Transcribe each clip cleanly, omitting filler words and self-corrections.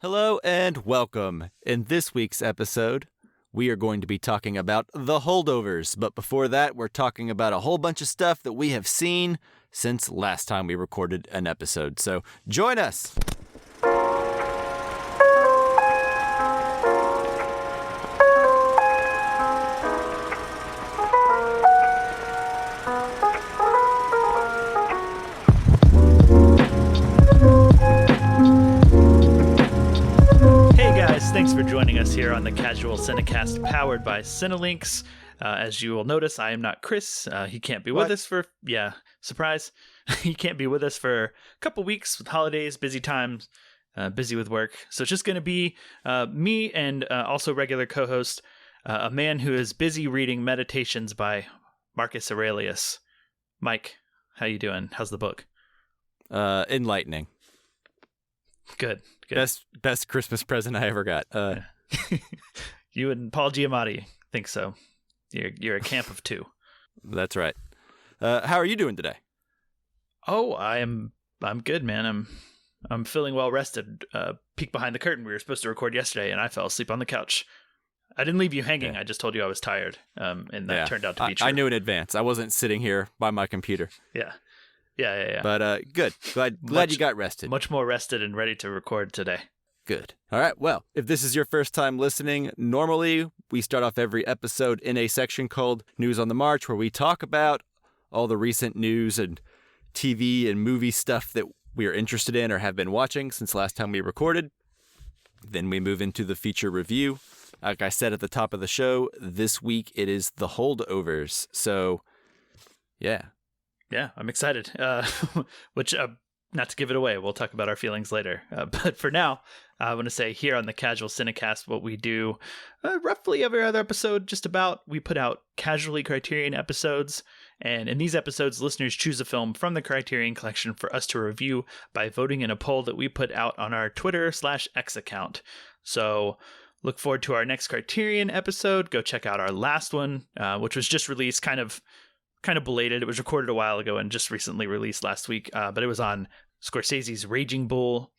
Hello and welcome. In this week's episode, we are going to be talking about The Holdovers. But before that, we're talking about a whole bunch of stuff that we have seen since last time we recorded an episode. So join us. Thanks for joining us here on the Casual Cinecast powered by Cinelinks. As you will notice, I am not Chris. He can't be with us for, surprise. He can't be with us for a couple weeks with holidays, busy times, busy with work. So it's just going to be me and also regular co-host, a man who is busy reading Meditations by Marcus Aurelius. Mike, how you doing? How's the book? Enlightening. Good. Best Christmas present I ever got. You and Paul Giamatti think so. You're a camp of two. That's right. How are you doing today? Oh, I'm good, man. I'm feeling well rested. Peek behind the curtain. We were supposed to record yesterday, and I fell asleep on the couch. I didn't leave you hanging. Yeah. I just told you I was tired, and that turned out to be true. I knew in advance. I wasn't sitting here by my computer. Yeah. But good. Glad you got rested. Much more rested and ready to record today. Good. All right. Well, if this is your first time listening, normally we start off every episode in a section called News on the March, where we talk about all the recent news and TV and movie stuff that we are interested in or have been watching since last time we recorded. Then we move into the feature review. Like I said at the top of the show, this week it is The Holdovers. So, yeah. Yeah, I'm excited. Which, not to give it away, we'll talk about our feelings later. But for now, I want to say here on the Casual Cinecast, what we do roughly every other episode, we put out casually Criterion episodes. And in these episodes, listeners choose a film from the Criterion collection for us to review by voting in a poll that we put out on our Twitter/X account. So look forward to our next Criterion episode. Go check out our last one, which was just released kind of belated. It was recorded a while ago and just recently released last week, but it was on Scorsese's Raging Bull.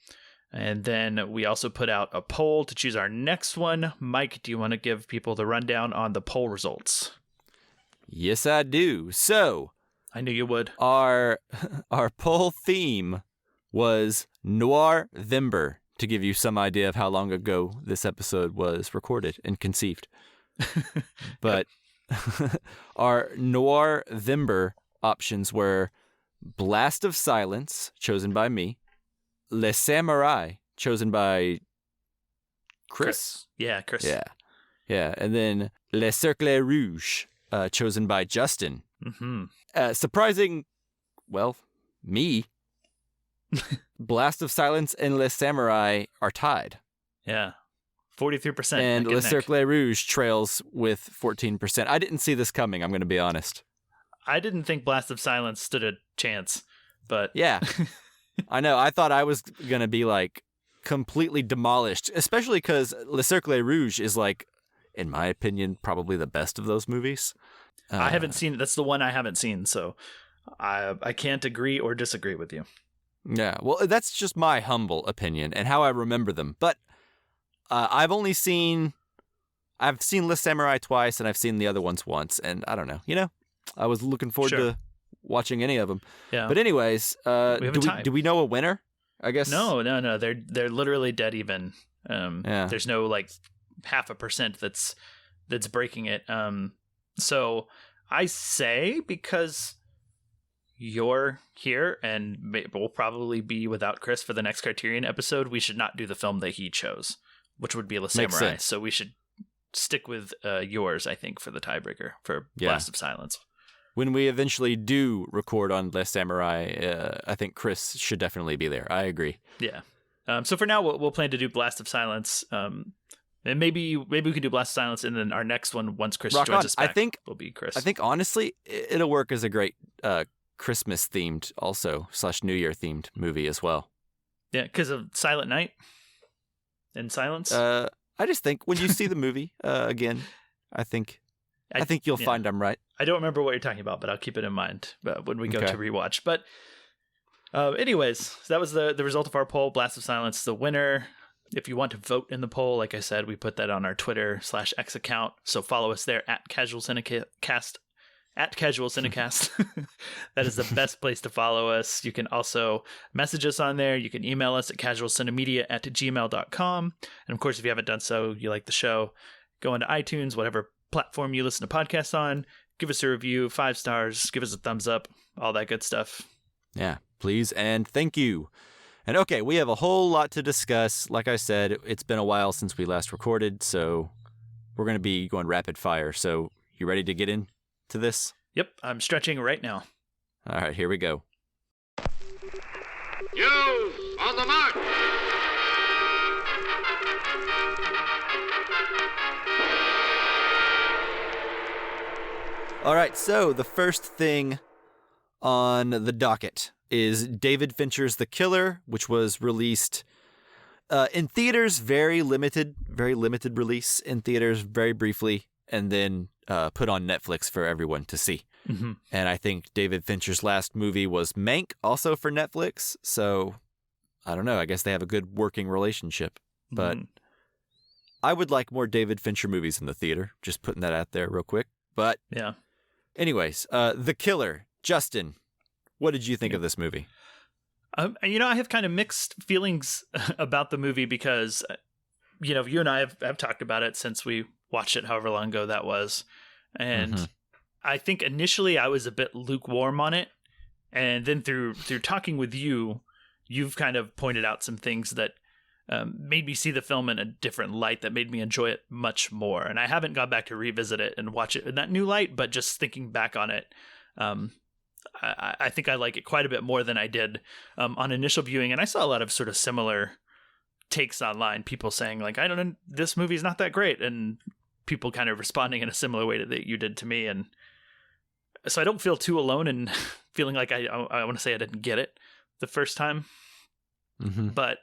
And then we also put out a poll to choose our next one. Mike, do you want to give people the rundown on the poll results? Yes, I do. So, I knew you would. Our poll theme was Noir-vember, to give you some idea of how long ago this episode was recorded and conceived. But our Noir-vember options were Blast of Silence, chosen by me, Le Samurai, chosen by Chris. Yeah, Chris. Yeah. And then Le Cercle Rouge, chosen by Justin. Mm-hmm. Surprising, well, me. Blast of Silence and Le Samurai are tied. Yeah. 43%. And Le Cercle Rouge trails with 14%. I didn't see this coming, I'm going to be honest. I didn't think Blast of Silence stood a chance, but... Yeah. I know. I thought I was going to be, completely demolished, especially because Le Cercle Rouge is, in my opinion, probably the best of those movies. I haven't seen it. That's the one I haven't seen, so I can't agree or disagree with you. Yeah, well, that's just my humble opinion and how I remember them. But I've seen Le Samurai twice, and I've seen the other ones once, and I don't know. I was looking forward to watching any of them. Yeah. But anyways, do we know a winner? I guess no. They're literally dead even. There's no 0.5% that's breaking it. So I say, because you're here and we'll probably be without Chris for the next Criterion episode, we should not do the film that he chose, which would be Le Samurai. So we should stick with yours, I think, for the tiebreaker for Blast of Silence. When we eventually do record on Le Samurai, I think Chris should definitely be there. I agree. Yeah. So for now, we'll plan to do Blast of Silence. And maybe we can do Blast of Silence, and then our next one, once Chris joins us back, will be Chris. I think, honestly, it'll work as a great Christmas-themed also, / New Year-themed movie as well. Yeah, because of Silent Night and silence? I just think when you see the movie again, I think you'll find I'm right. I don't remember what you're talking about, but I'll keep it in mind when we go to rewatch. But anyways, that was the result of our poll, Blast of Silence. The winner If you want to vote in the poll, like I said, we put that on our Twitter/X account. So follow us there at Casual Cinecast. At Casual Cinecast. That is the best place to follow us. You can also message us on there. You can email us at casualcinemedia@gmail.com. And of course, if you haven't done so, you like the show, go into iTunes, whatever platform you listen to podcasts on, give us a review, 5 stars, give us a thumbs up, all that good stuff. Yeah, please and thank you. And okay, we have a whole lot to discuss. Like I said, it's been a while since we last recorded, so we're going to be going rapid fire. So you ready to get into this? Yep, I'm stretching right now. All right, here we go. You on the mark! All right, so the first thing on the docket is David Fincher's The Killer, which was released in theaters, very limited release in theaters, very briefly, and then put on Netflix for everyone to see. Mm-hmm. And I think David Fincher's last movie was Mank, also for Netflix. So I don't know. I guess they have a good working relationship. But I would like more David Fincher movies in the theater. Just putting that out there real quick. But yeah. Anyways, The Killer. Justin, what did you think of this movie? I have kind of mixed feelings about the movie because, you and I have talked about it since we watched it however long ago that was. And I think initially I was a bit lukewarm on it. And then through talking with you, you've kind of pointed out some things that made me see the film in a different light, that made me enjoy it much more. And I haven't gone back to revisit it and watch it in that new light, but just thinking back on it, I think I like it quite a bit more than I did on initial viewing. And I saw a lot of sort of similar takes online, people saying like, I don't know, this movie's not that great. And people kind of responding in a similar way that you did to me. And so I don't feel too alone in feeling like I want to say I didn't get it the first time. Mm-hmm. But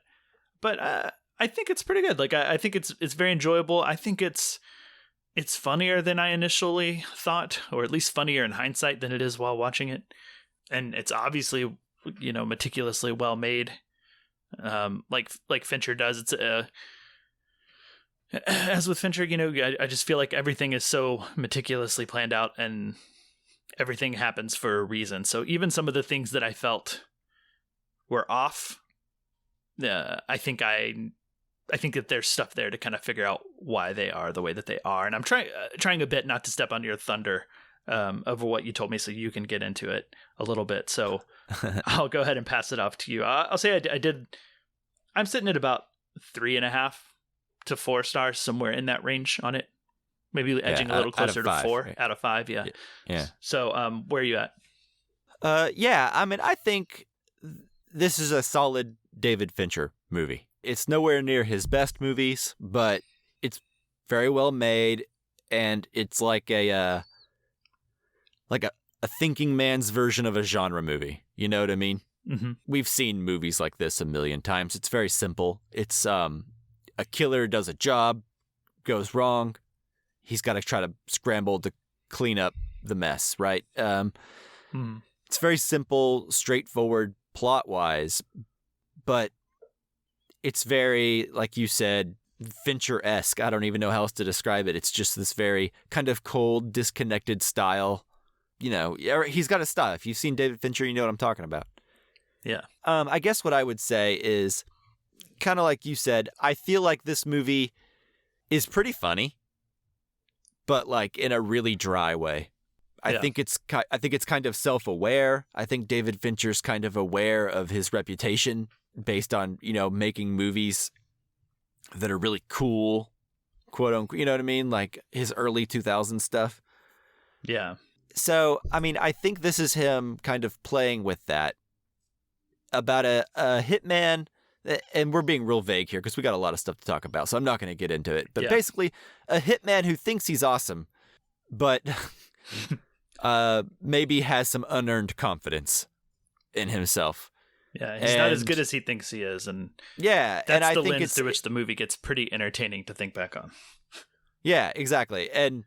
I think it's pretty good. Like, I think it's very enjoyable. I think it's funnier than I initially thought, or at least funnier in hindsight than it is while watching it. And it's obviously, meticulously well made. Like Fincher does. It's as with Fincher, I just feel like everything is so meticulously planned out and everything happens for a reason. So even some of the things that I felt were off, I think that there's stuff there to kind of figure out why they are the way that they are. And I'm trying a bit not to step on your thunder over what you told me, so you can get into it a little bit. So I'll go ahead and pass it off to you. I'll say I did. I'm sitting at about 3.5 to 4 stars, somewhere in that range on it. Maybe edging a little closer to 4 right? Out of 5. Yeah. Yeah. So where are you at? Yeah. I mean, I think this is a solid David Fincher movie. It's nowhere near his best movies, but it's very well made, and it's like a thinking man's version of a genre movie. You know what I mean? Mm-hmm. We've seen movies like this a million times. It's very simple. It's a killer does a job, goes wrong. He's got to try to scramble to clean up the mess, right? It's very simple, straightforward plot-wise, but it's very, like you said, Fincher-esque. I don't even know how else to describe it. It's just this very kind of cold, disconnected style. He's got a style. If you've seen David Fincher, you know what I'm talking about. Yeah. I guess what I would say is kind of like you said, I feel like this movie is pretty funny, but like in a really dry way. I think it's kind of self-aware. I think David Fincher's kind of aware of his reputation based on, making movies that are really cool, quote unquote, you know what I mean? Like his early 2000s stuff. Yeah. So, I mean, I think this is him kind of playing with that about a hitman, and we're being real vague here because we got a lot of stuff to talk about, so I'm not going to get into it. But basically, a hitman who thinks he's awesome, but maybe has some unearned confidence in himself. Yeah, he's not as good as he thinks he is, and that's the I think lens through which the movie gets pretty entertaining to think back on. Yeah, exactly. And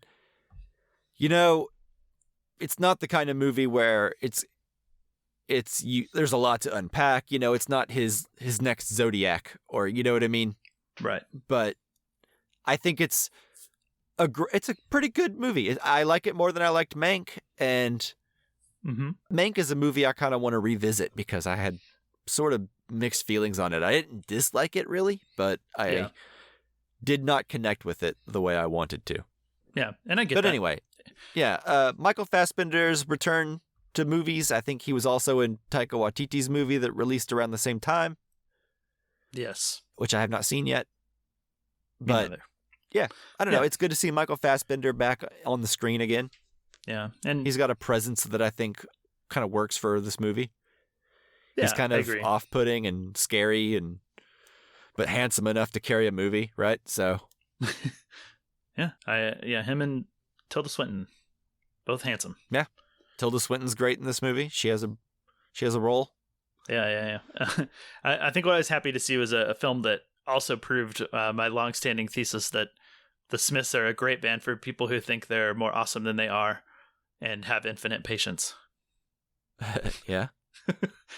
it's not the kind of movie where there's a lot to unpack. It's not his next Zodiac, or you know what I mean? Right. but I think it's it's a pretty good movie. I like it more than I liked Mank, and Mank is a movie I kind of want to revisit because I had sort of mixed feelings on it. I didn't dislike it really, but I did not connect with it the way I wanted to. Yeah, and I get that. But anyway, Michael Fassbender's return to movies. I think he was also in Taika Waititi's movie that released around the same time. Yes. Which I have not seen yet. Me But neither. yeah, I don't know. It's good to see Michael Fassbender back on the screen again. Yeah. And he's got a presence that I think kind of works for this movie. Yeah, he's kind of off-putting and scary, but handsome enough to carry a movie, right? So, him and Tilda Swinton, both handsome. Yeah, Tilda Swinton's great in this movie. She has a role. Yeah. I think what I was happy to see was a film that also proved my long-standing thesis that the Smiths are a great band for people who think they're more awesome than they are and have infinite patience. Yeah.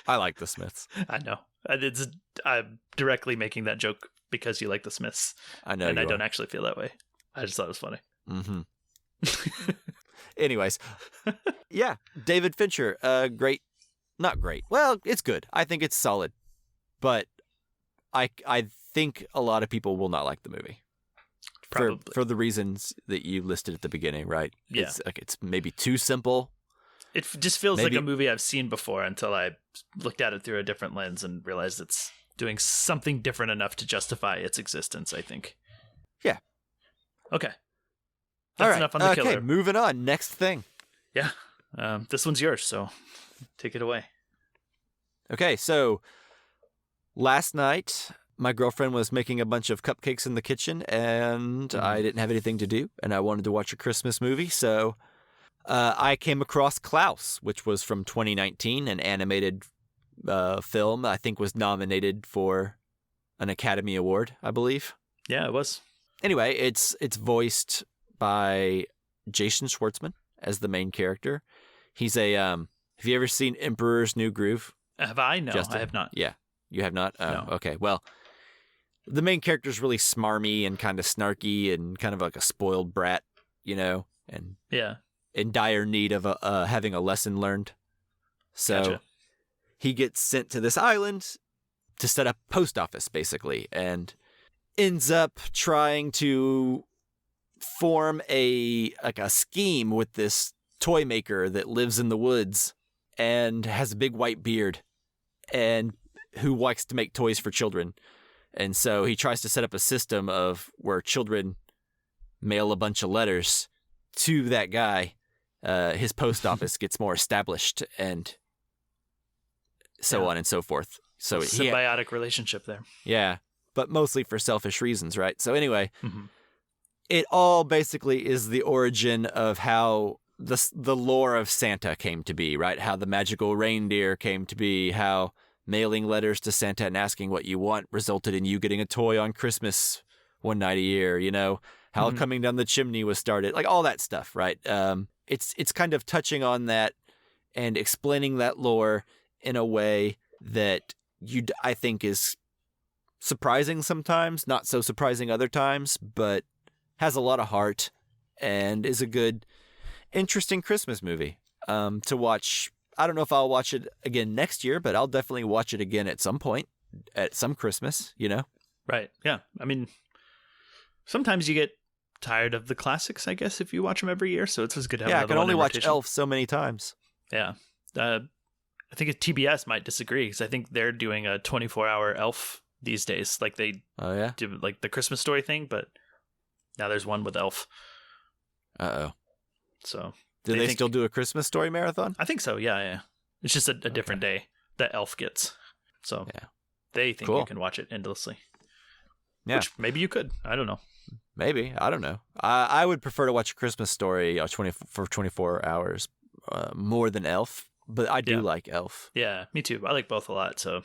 I like the Smiths. I know. I'm directly making that joke because you like the Smiths. I know. And I don't actually feel that way. I just thought it was funny. Mm-hmm. Anyways. Yeah. David Fincher. Great. Not great. Well, it's good. I think it's solid. But I think a lot of people will not like the movie. Probably. For the reasons that you listed at the beginning, right? Yeah. It's maybe too simple. It just feels like a movie I've seen before until I looked at it through a different lens and realized it's doing something different enough to justify its existence, I think. Yeah. Okay. That's enough on the killer. Okay, moving on. Next thing. Yeah. This one's yours, so take it away. Okay, so last night my girlfriend was making a bunch of cupcakes in the kitchen, and I didn't have anything to do, and I wanted to watch a Christmas movie, so I came across Klaus, which was from 2019, an animated film. I think was nominated for an Academy Award, I believe. Yeah, it was. Anyway, it's voiced by Jason Schwartzman as the main character. He's a have you ever seen Emperor's New Groove? Have I? No, Justin? I have not. Yeah. You have not? Oh, No. Okay. Well, the main character is really smarmy and kind of snarky and kind of like a spoiled brat, and in dire need of having a lesson learned. So Gotcha. He gets sent to this island to set up a post office, basically, and ends up trying to form a scheme with this toy maker that lives in the woods and has a big white beard and who likes to make toys for children. And so he tries to set up a system of where children mail a bunch of letters to that guy. His post office gets more established and so on and so forth. So symbiotic relationship there. Yeah, but mostly for selfish reasons, right? So anyway, it all basically is the origin of how the lore of Santa came to be, right? How the magical reindeer came to be, how mailing letters to Santa and asking what you want resulted in you getting a toy on Christmas one night a year, how coming down the chimney was started, like all that stuff, right? It's kind of touching on that and explaining that lore in a way that I think is surprising sometimes, not so surprising other times, but has a lot of heart and is a good, interesting Christmas movie to watch. I don't know if I'll watch it again next year, but I'll definitely watch it again at some point, at some Christmas, Right. Yeah. I mean, sometimes you get tired of the classics, I guess, if you watch them every year. So it's just good to have I another can one only in watch rotation. Elf so many times. Yeah. I think TBS might disagree because I think they're doing a 24-hour Elf these days. Like they do like the Christmas Story thing, but now there's one with Elf. Uh-oh. So do they still do a Christmas Story marathon? I think so. Yeah. It's just a different day that Elf gets. So they think you can watch it endlessly. Yeah. Which maybe you could. I don't know. Maybe. I don't know. I would prefer to watch a Christmas Story for 24 hours more than Elf, but I do like Elf. Yeah, me too. I like both a lot, so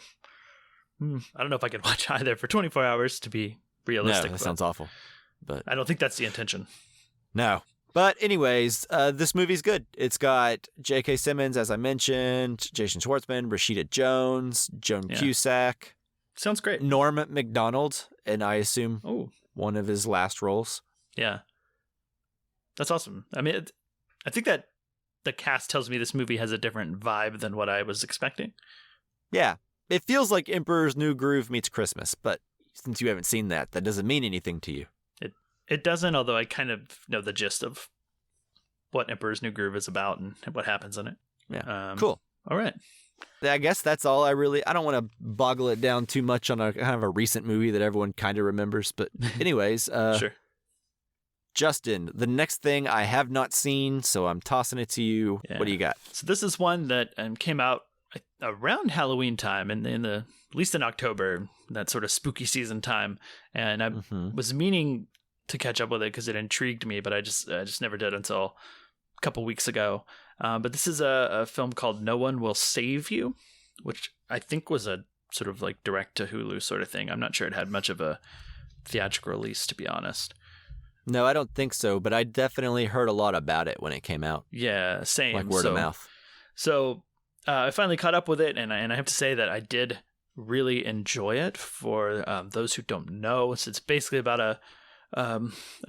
I don't know if I could watch either for 24 hours to be realistic. No, that sounds awful. But I don't think that's the intention. No. But anyways, this movie's good. It's got J.K. Simmons, as I mentioned, Jason Schwartzman, Rashida Jones, Joan Cusack. Sounds great. Norm Macdonald and I assume one of his last roles. Yeah. That's awesome. I mean, I think that the cast tells me this movie has a different vibe than what I was expecting. Yeah. It feels like Emperor's New Groove meets Christmas, but since you haven't seen that doesn't mean anything to you. It doesn't, although I kind of know the gist of what Emperor's New Groove is about and what happens in it. Yeah. Cool. All right. I guess that's all I don't want to boggle it down too much on a kind of a recent movie that everyone kind of remembers. But anyways, Sure. Justin, the next thing I have not seen, so I'm tossing it to you. Yeah. What do you got? So this is one that came out around Halloween time, and at least in October, that sort of spooky season time. And I was meaning to catch up with it because it intrigued me, but I just never did until a couple weeks ago. But this is a film called No One Will Save You, which I think was a sort of like direct to Hulu sort of thing. I'm not sure it had much of a theatrical release, to be honest. No, I don't think so, but I definitely heard a lot about it when it came out. Yeah, same. Like word of mouth. So I finally caught up with it, and I have to say that I did really enjoy it. For those who don't know, it's basically about a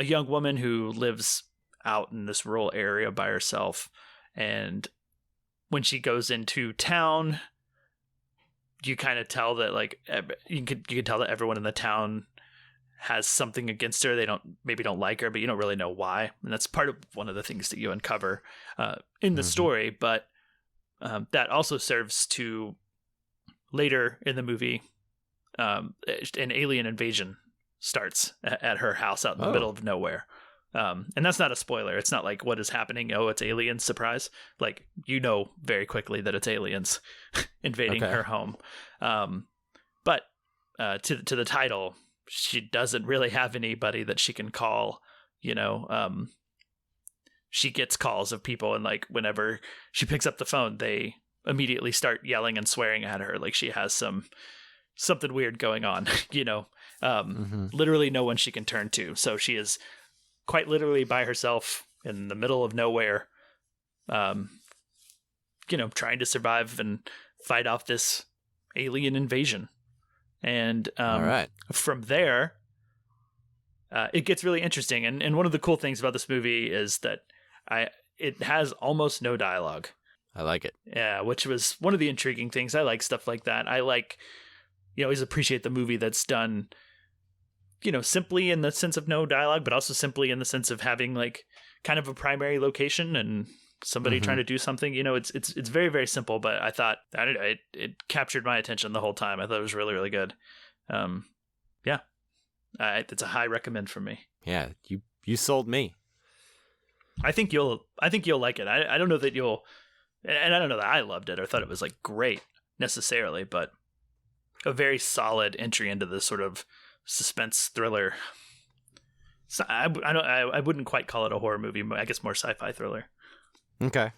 young woman who lives out in this rural area by herself, and when she goes into town, you kind of tell that like you could tell that everyone in the town has something against her. They maybe don't like her, but you don't really know why, and that's part of one of the things that you uncover in the story. But that also serves to later in the movie, an alien invasion starts at her house out in the middle of nowhere. And that's not a spoiler. It's not like what is happening. Oh, it's aliens, surprise. Like, very quickly that it's aliens invading her home. But to the title, she doesn't really have anybody that she can call, she gets calls of people, and like whenever she picks up the phone, they immediately start yelling and swearing at her like she has something weird going on, literally no one she can turn to. So she is quite literally by herself in the middle of nowhere, trying to survive and fight off this alien invasion. And all right. From there, it gets really interesting. And one of the cool things about this movie is that it has almost no dialogue. I like it. Yeah, which was one of the intriguing things. I like stuff like that. I like, always appreciate the movie that's done, simply in the sense of no dialogue, but also simply in the sense of having like kind of a primary location and somebody trying to do something. It's very, very simple, but I thought it captured my attention the whole time. I thought it was really, really good. Yeah, it's a high recommend from me. Yeah, you sold me. I think you'll like it. I don't know that you'll, and I don't know that I loved it or thought it was like great necessarily, but a very solid entry into this sort of suspense thriller. So I wouldn't quite call it a horror movie. I guess more sci-fi thriller. Okay.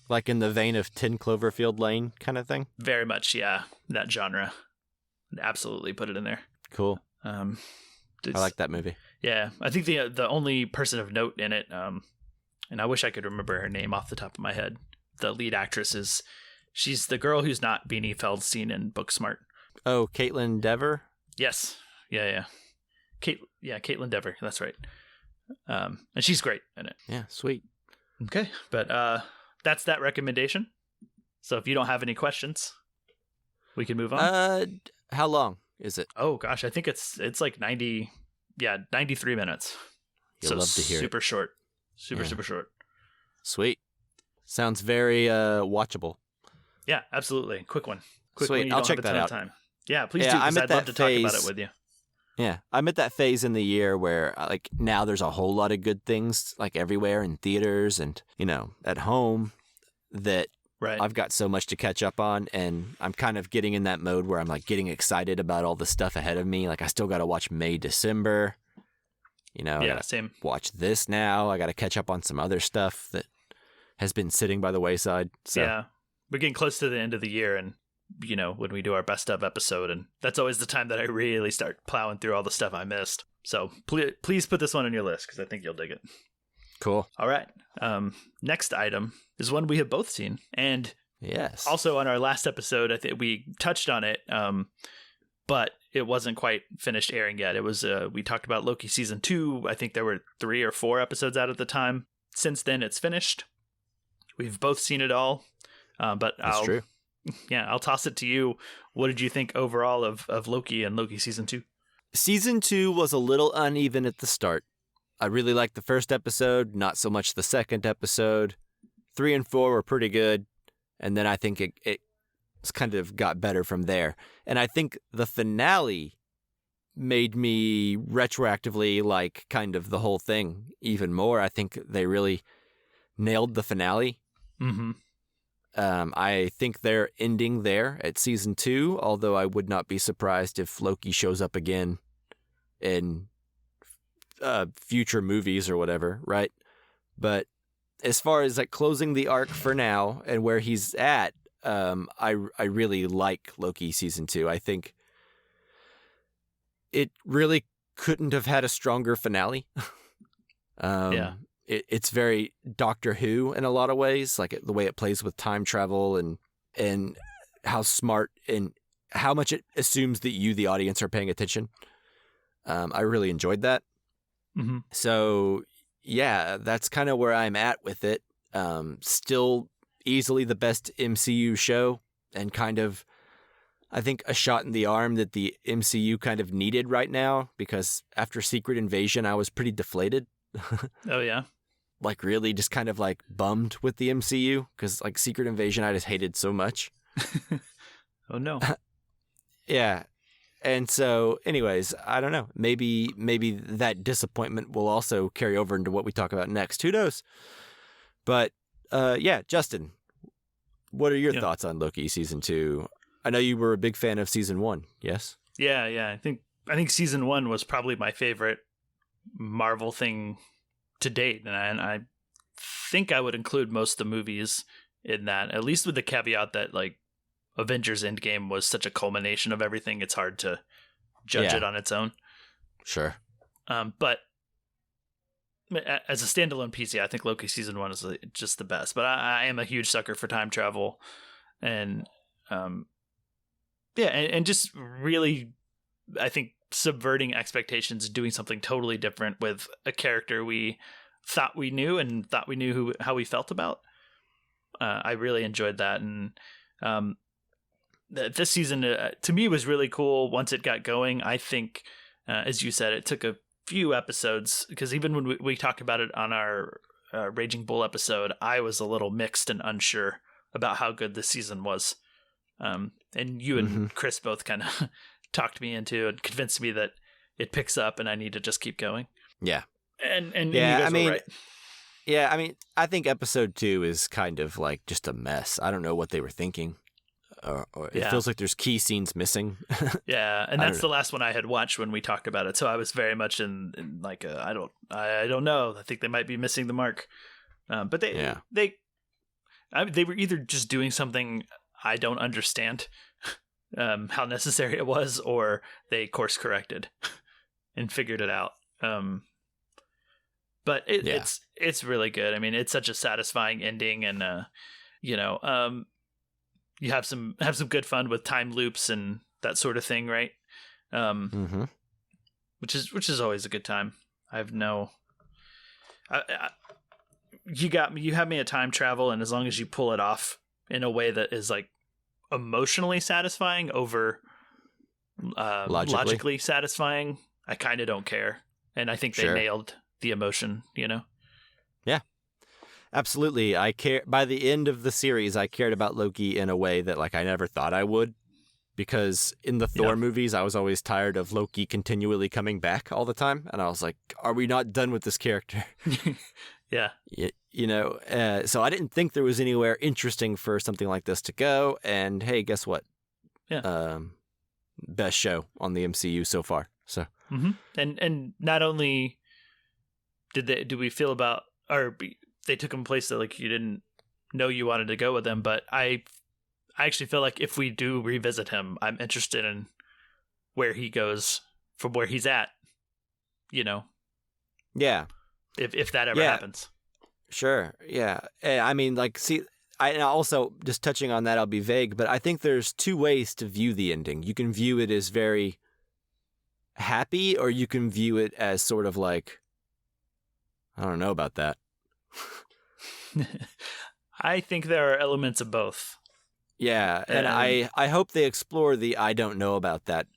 Like in the vein of 10 Cloverfield Lane kind of thing? Very much, yeah. That genre. Absolutely put it in there. Cool. I like that movie. Yeah. I think the only person of note in it, and I wish I could remember her name off the top of my head, the lead actress she's the girl who's not Beanie Feldstein in Booksmart. Oh, Caitlin Dever? Yes. Yeah. Caitlin Dever. That's right. And she's great in it. Yeah, sweet. Okay, but that's that recommendation. So if you don't have any questions, we can move on. How long is it? Oh gosh, I think it's like 93 minutes. You'll love to hear super it. Short. Super short. Sweet. Sounds very watchable. Yeah, absolutely. Quick one. Sweet. I'll check that out. Time. Yeah, please do, because I'd love to talk about it with you. Yeah, I'm at that phase in the year where like now there's a whole lot of good things like everywhere in theaters and, at home that I've got so much to catch up on, and I'm kind of getting in that mode where I'm like getting excited about all the stuff ahead of me. Like I still got to watch May, December, Yeah, same. Watch this now. I got to catch up on some other stuff that has been sitting by the wayside. So. Yeah, we're getting close to the end of the year, and when we do our best of episode, and that's always the time that I really start plowing through all the stuff I missed. So please put this one on your list because I think you'll dig it. Cool. All right. Next item is one we have both seen, and yes, also on our last episode, I think we touched on it. But it wasn't quite finished airing yet. It was we talked about Loki season 2. I think there were 3 or 4 episodes out at the time. Since then, it's finished. We've both seen it all. But That's true. Yeah, I'll toss it to you. What did you think overall of Loki and Loki season 2? Season 2 was a little uneven at the start. I really liked the first episode, not so much the second episode. 3 and 4 were pretty good, and then I think it kind of got better from there. And I think the finale made me retroactively like kind of the whole thing even more. I think they really nailed the finale. Mm-hmm. I think they're ending there at season 2, although I would not be surprised if Loki shows up again in future movies or whatever, right? But as far as like closing the arc for now and where he's at, I really like Loki season 2. I think it really couldn't have had a stronger finale. It's very Doctor Who in a lot of ways, like the way it plays with time travel and how smart and how much it assumes that you, the audience, are paying attention. I really enjoyed that. Mm-hmm. So, yeah, that's kind of where I'm at with it. Still easily the best MCU show and kind of, I think, a shot in the arm that the MCU kind of needed right now, because after Secret Invasion, I was pretty deflated. Oh, yeah? Like really just kind of like bummed with the MCU because like Secret Invasion I just hated so much. Oh, no. Yeah. And so anyways, I don't know. Maybe that disappointment will also carry over into what we talk about next. Who knows? But yeah, Justin, what are your thoughts on Loki season 2? I know you were a big fan of season 1, yes? Yeah. I think season 1 was probably my favorite Marvel thing to date, and I think I would include most of the movies in that, at least with the caveat that like Avengers Endgame was such a culmination of everything, it's hard to judge it on its own. Sure. But as a standalone PC, I think Loki season 1 is just the best. But I am a huge sucker for time travel, and and just really, I think, subverting expectations, doing something totally different with a character we thought we knew and thought we knew how we felt about. I really enjoyed that, and this season to me was really cool. Once it got going, I think, as you said, it took a few episodes, because even when we talked about it on our Raging Bull episode, I was a little mixed and unsure about how good this season was. And you and Chris both kind of talked me into and convinced me that it picks up and I need to just keep going. Yeah. And yeah, you guys were right. Yeah, I mean, I think episode 2 is kind of like just a mess. I don't know what they were thinking. Or it feels like there's key scenes missing. Yeah, and that's the last one I had watched when we talked about it. So I was very much in like I don't know. I think they might be missing the mark. But they were either just doing something I don't understand how necessary it was, or they course corrected and figured it out. But it's really good. I mean, it's such a satisfying ending, and you have some good fun with time loops and that sort of thing, right? Which is always a good time. I have no. You have me at time travel, and as long as you pull it off in a way that is like emotionally satisfying over logically satisfying, I kind of don't care. And I think they nailed the emotion, Yeah, absolutely. I care. By the end of the series, I cared about Loki in a way that like I never thought I would, because in the Thor movies, I was always tired of Loki continually coming back all the time, and I was like, are we not done with this character? Yeah. So I didn't think there was anywhere interesting for something like this to go. And hey, guess what? Yeah. Best show on the MCU so far. So. And not only do we feel about, or they took him a place that like you didn't know you wanted to go with them, but I actually feel like if we do revisit him, I'm interested in where he goes from where he's at. Yeah. If that ever happens. Sure. Yeah. I mean, like, see, I also, just touching on that, I'll be vague, but I think there's two ways to view the ending. You can view it as very happy, or you can view it as sort of like, I don't know about that. I think there are elements of both. Yeah, and I hope they explore the I don't know about that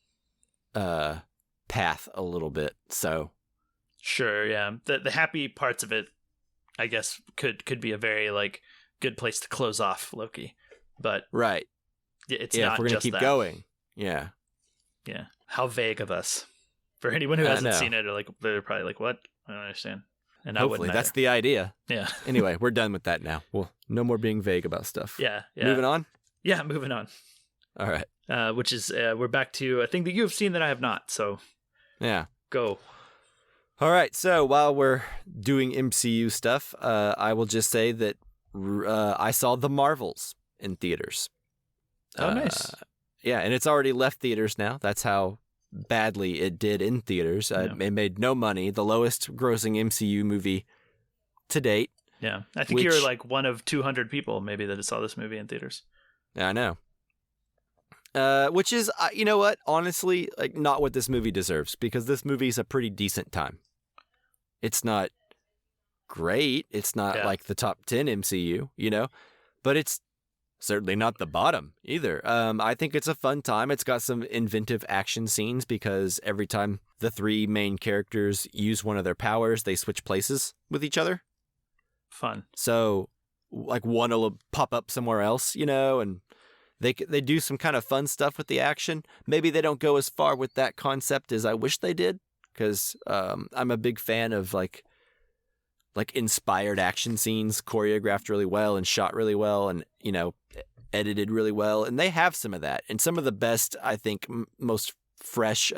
path a little bit. So sure, yeah. The happy parts of it, I guess, could be a very like good place to close off Loki. But right. It's yeah, not if we're gonna just keep that. going. Yeah. Yeah. How vague of us. For anyone who I hasn't know. seen it, they're probably like, what? I don't understand. And Hopefully I that's wouldn't the idea. either. Yeah. Anyway, we're done with that now. Well, no more being vague about stuff. Yeah. Moving on? Yeah, moving on. All right. Which is, we're back to a thing that you have seen that I have not. So Yeah. go. All right. So while we're doing MCU stuff, I will just say that I saw The Marvels in theaters. Oh, nice. Yeah, and it's already left theaters now. That's how badly it did in theaters. Yeah. It made no money. The lowest grossing MCU movie to date. Yeah. I think you're like one of 200 people maybe that saw this movie in theaters. Yeah, I know. Which is, you know what? Honestly, like not what this movie deserves, because this movie's a pretty decent time. It's not great. It's not like the top 10 MCU, you know, but it's certainly not the bottom either. I think it's a fun time. It's got some inventive action scenes because every time the three main characters use one of their powers, they switch places with each other. Fun. So like one will pop up somewhere else, you know, and they do some kind of fun stuff with the action. Maybe they don't go as far with that concept as I wish they did, because I'm a big fan of like inspired action scenes, choreographed really well and shot really well, and you know, edited really well. And they have some of that, and some of the best, I think, most fresh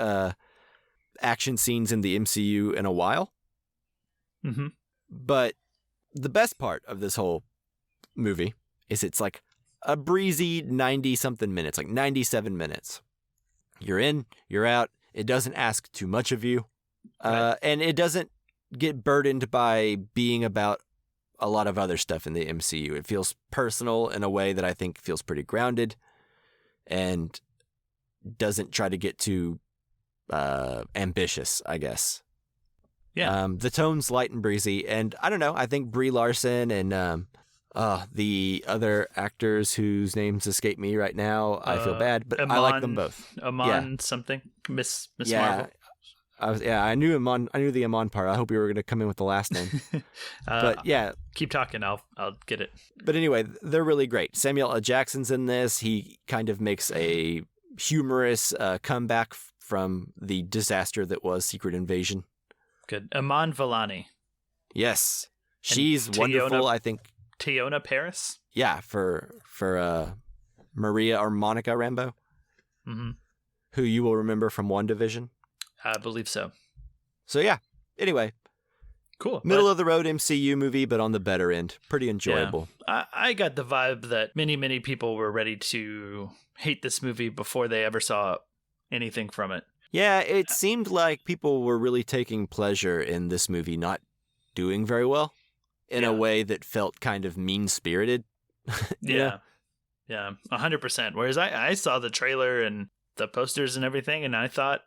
action scenes in the MCU in a while. Mm-hmm. But the best part of this whole movie is it's like a breezy 90-something minutes, like 97 minutes. You're in, you're out. It doesn't ask too much of you. Right. And it doesn't get burdened by being about a lot of other stuff in the MCU. It feels personal in a way that I think feels pretty grounded and doesn't try to get too ambitious, I guess. Yeah. The tone's light and breezy, and I don't know, I think Brie Larson and the other actors whose names escape me right now, I feel bad, but I like them both. Something? Miss Marvel? I knew the Amon part. I hope you were going to come in with the last name. But yeah. Keep talking, I'll get it. But anyway, they're really great. Samuel L. Jackson's in this. He kind of makes a humorous comeback from the disaster that was Secret Invasion. Good. Iman Vellani. Yes. She's wonderful, I think. Teyonah Parris? Yeah, for Maria or Monica Rambeau, who you will remember from WandaVision. I believe so. So yeah, anyway. Cool. Middle of the road MCU movie, but on the better end. Pretty enjoyable. Yeah. I got the vibe that many people were ready to hate this movie before they ever saw anything from it. Yeah, it seemed like people were really taking pleasure in this movie not doing very well in a way that felt kind of mean-spirited. Yeah. Yeah, 100%. Whereas I saw the trailer and the posters and everything, and I thought,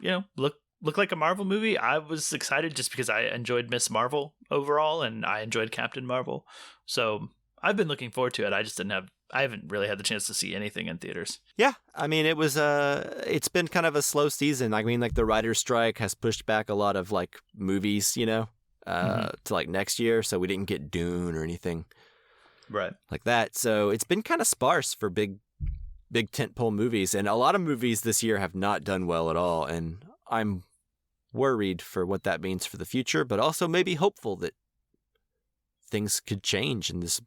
you know, look like a Marvel movie. I was excited just because I enjoyed Miss Marvel overall, and I enjoyed Captain Marvel. So I've been looking forward to it. I haven't really had the chance to see anything in theaters. Yeah, I mean, it's been kind of a slow season. I mean, like the writer's strike has pushed back a lot of like movies, you know, to like next year. So we didn't get Dune or anything right like that. So it's been kind of sparse for big tentpole movies. And a lot of movies this year have not done well at all. And I'm worried for what that means for the future, but also maybe hopeful that things could change and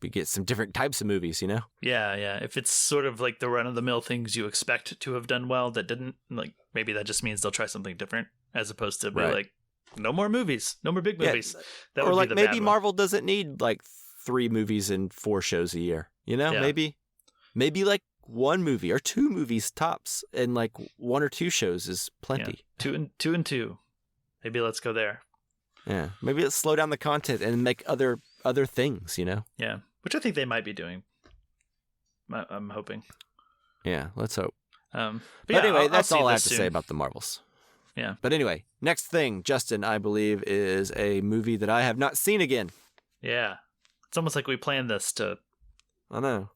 we get some different types of movies, you know? Yeah. If it's sort of like the run-of-the-mill things you expect to have done well that didn't, like maybe that just means they'll try something different as opposed to be like, no more movies, no more big movies. That or would like be the maybe bad Marvel doesn't need like 3 movies and 4 shows a year, you know? Yeah. Maybe like 1 movie or 2 movies tops, and like 1 or 2 shows is plenty. Yeah. 2 and 2. Maybe let's go there. Yeah. Maybe let's slow down the content and make other things, you know? Yeah. Which I think they might be doing. I'm hoping. Yeah, let's hope. But anyway, I'll that's see all I this have to soon. say about the Marvels. Yeah. But anyway, next thing, Justin, I believe, is a movie that I have not seen again. Yeah. It's almost like we planned this to I know.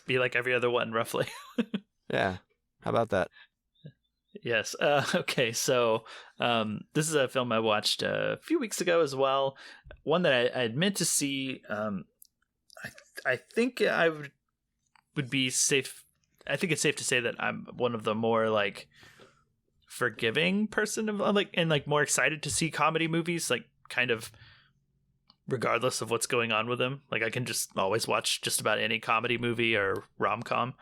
be like every other one, roughly. Yeah. How about that? Yes. Okay. So this is a film I watched a few weeks ago as well. One that I had meant to see. I think I would be safe. I think it's safe to say that I'm one of the more like forgiving person of like and like more excited to see comedy movies, like kind of regardless of what's going on with them. Like I can just always watch just about any comedy movie or rom-com.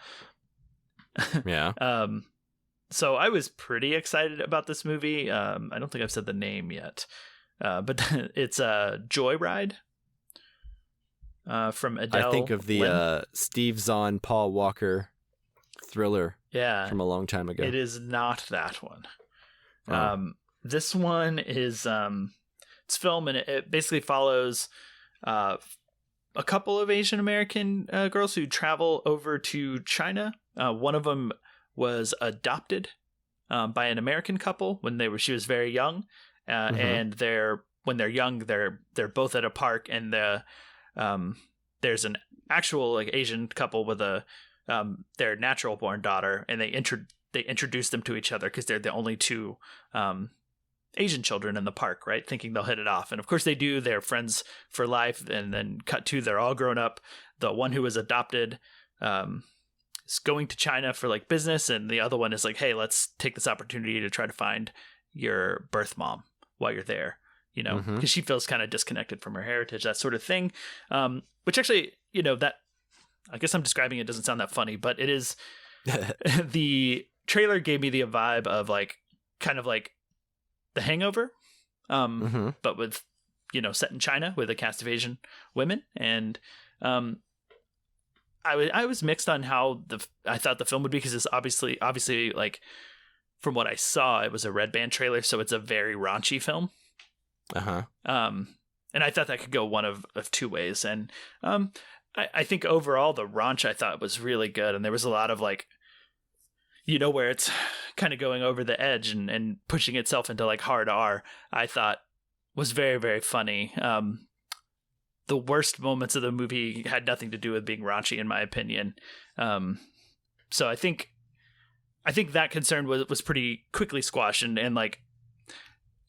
Yeah. So I was pretty excited about this movie. I don't think I've said the name yet, but it's Joyride from Adele. I think of the Steve Zahn, Paul Walker thriller from a long time ago. It is not that one. Oh. This one is it's film, and it basically follows a couple of Asian American girls who travel over to China. One of them was adopted by an American couple when she was very young, and when they're young they're both at a park, and there's an actual like Asian couple with their natural born daughter, and they introduce them to each other because they're the only two Asian children in the park, right? Thinking they'll hit it off, and of course they do. They're friends for life, and then cut to they're all grown up. The one who was adopted is going to China for like business, and the other one is like, hey, let's take this opportunity to try to find your birth mom while you're there, you know, because she feels kind of disconnected from her heritage, that sort of thing. Which actually, you know, that I guess I'm describing it doesn't sound that funny, but it is. The trailer gave me the vibe of like kind of like The Hangover, but with, you know, set in China with a cast of Asian women. And I was mixed on how I thought the film would be, because it's obviously like from what I saw, it was a Red Band trailer, so it's a very raunchy film. And I thought that could go one of two ways. And I think overall the raunch I thought was really good, and there was a lot of like, you know, where it's kind of going over the edge and pushing itself into like hard R, I thought was very, very funny. The worst moments of the movie had nothing to do with being raunchy, in my opinion. So I think that concern was pretty quickly squashed, and like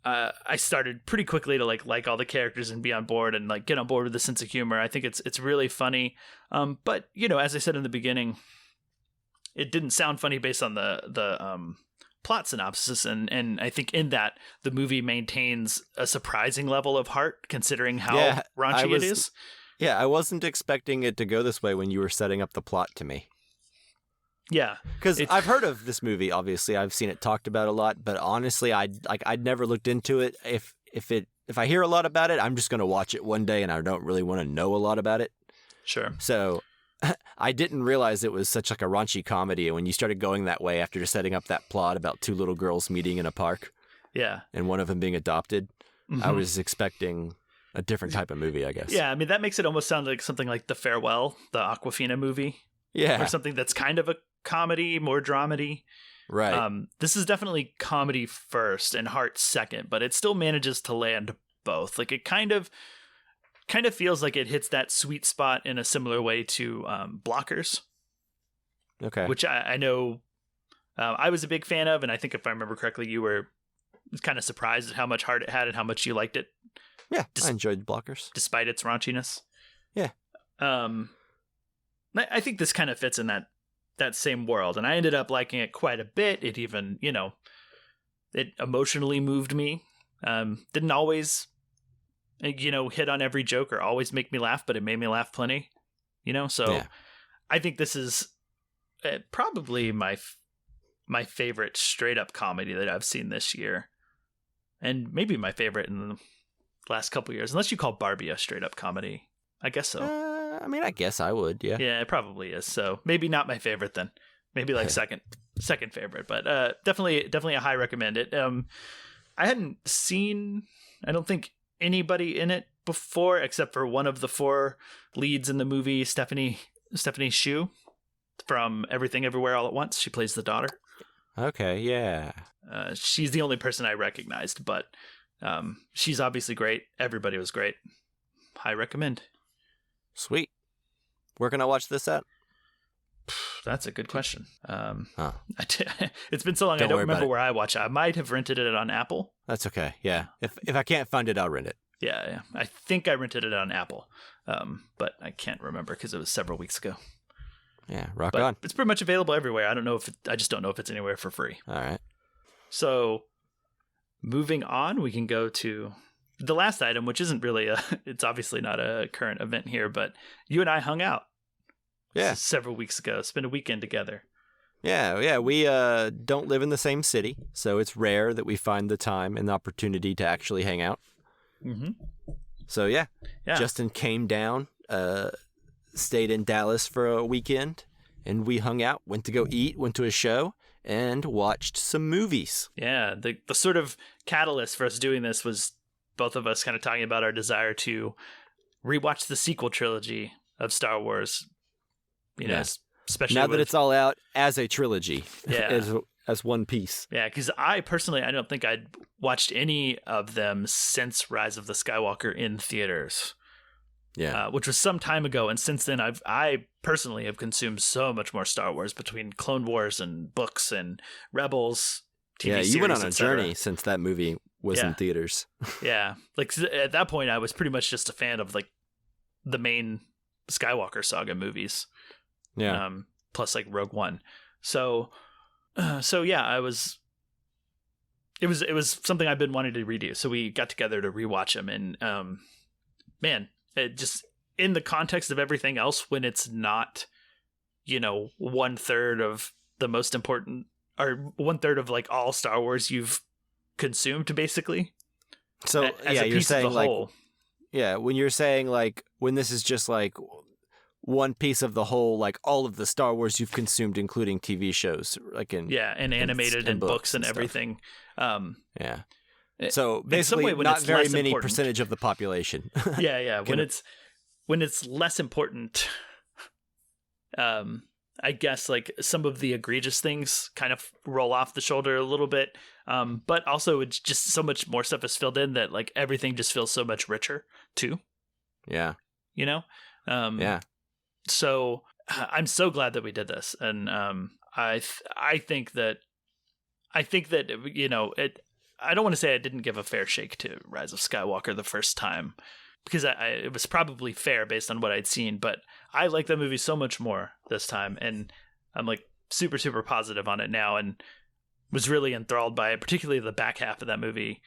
I started pretty quickly to like all the characters and be on board and like get on board with the sense of humor. I think it's really funny. But you know, as I said in the beginning, it didn't sound funny based on the plot synopsis, and I think in that the movie maintains a surprising level of heart considering how raunchy it is. Yeah, I wasn't expecting it to go this way when you were setting up the plot to me. Yeah, because I've heard of this movie. Obviously, I've seen it talked about a lot, but honestly, I'd never looked into it. If I hear a lot about it, I'm just gonna watch it one day, and I don't really want to know a lot about it. Sure. So I didn't realize it was such like a raunchy comedy. And when you started going that way after just setting up that plot about two little girls meeting in a park, and one of them being adopted, I was expecting a different type of movie, I guess. Yeah, I mean that makes it almost sound like something like The Farewell, the Awkwafina movie. Yeah, or something that's kind of a comedy, more dramedy. Right. This is definitely comedy first and heart second, but it still manages to land both. Like it kind of feels like it hits that sweet spot in a similar way to Blockers. Okay. Which I know I was a big fan of, and I think if I remember correctly, you were kind of surprised at how much heart it had and how much you liked it. Yeah, I enjoyed Blockers. Despite its raunchiness. Yeah. I think this kind of fits in that same world, and I ended up liking it quite a bit. It even, you know, it emotionally moved me. Didn't always, you know, hit on every joke or always make me laugh, but it made me laugh plenty, you know? So I think this is probably my favorite straight up comedy that I've seen this year, and maybe my favorite in the last couple years, unless you call Barbie a straight up comedy. I guess so. I mean, I guess I would, yeah. Yeah, it probably is. So maybe not my favorite then. Maybe like second favorite, but definitely a high recommend. It. I hadn't seen, I don't think, anybody in it before except for one of the four leads in the movie, Stephanie Hsu from Everything Everywhere All at Once. She plays the daughter. Okay, yeah. She's the only person I recognized, but she's obviously great. Everybody was great. I recommend. Sweet. Where can I watch this at? That's a good question. Huh. It's been so long, Don't I don't worry about remember it. where I watch it. I might have rented it on Apple. That's okay, yeah. If I can't find it, I'll rent it. Yeah. I think I rented it on Apple, but I can't remember because it was several weeks ago. Yeah, rock But on. it's pretty much available everywhere. I just don't know if it's anywhere for free. All right. So, moving on, we can go to the last item, which isn't really it's obviously not a current event here, but you and I hung out. Yeah. Several weeks ago. Spent a weekend together. Yeah. We don't live in the same city, so it's rare that we find the time and the opportunity to actually hang out. Mm-hmm. So, yeah. Yeah. Justin came down, stayed in Dallas for a weekend, and we hung out, went to go eat, went to a show, and watched some movies. Yeah. The sort of catalyst for us doing this was both of us kind of talking about our desire to rewatch the sequel trilogy of Star Wars. You know, especially now that it's all out as a trilogy, Yeah. as one piece. Yeah, because I don't think I'd watched any of them since Rise of the Skywalker in theaters. Yeah, Which was some time ago, and since then I personally have consumed so much more Star Wars between Clone Wars and books and Rebels. TV series, you went on a etc. journey since that movie was in theaters. Yeah, like at that point, I was pretty much just a fan of like the main Skywalker saga movies. Yeah. Plus like Rogue One. So yeah, it was something I've been wanting to redo. So we got together to rewatch them, and man, it just in the context of everything else, when it's not, 1/3 of the most important, or 1/3 of like all Star Wars you've consumed, basically. So as yeah, a you're piece of saying the like, whole. yeah, when you're saying like when this is just like one piece of the whole, like all of the Star Wars you've consumed, including TV shows, like in and animated and books and stuff. everything. Yeah. So in some basically, way, when not it's very less many important. percentage of the population. Yeah. When it's less important, I guess like some of the egregious things kind of roll off the shoulder a little bit. But also it's just so much more stuff is filled in that like everything just feels so much richer too. Yeah. Yeah. So I'm so glad that we did this, and I think that I don't want to say I didn't give a fair shake to Rise of Skywalker the first time, because it was probably fair based on what I'd seen, but I like that movie so much more this time, and I'm like super, super positive on it now, and was really enthralled by it, particularly the back half of that movie.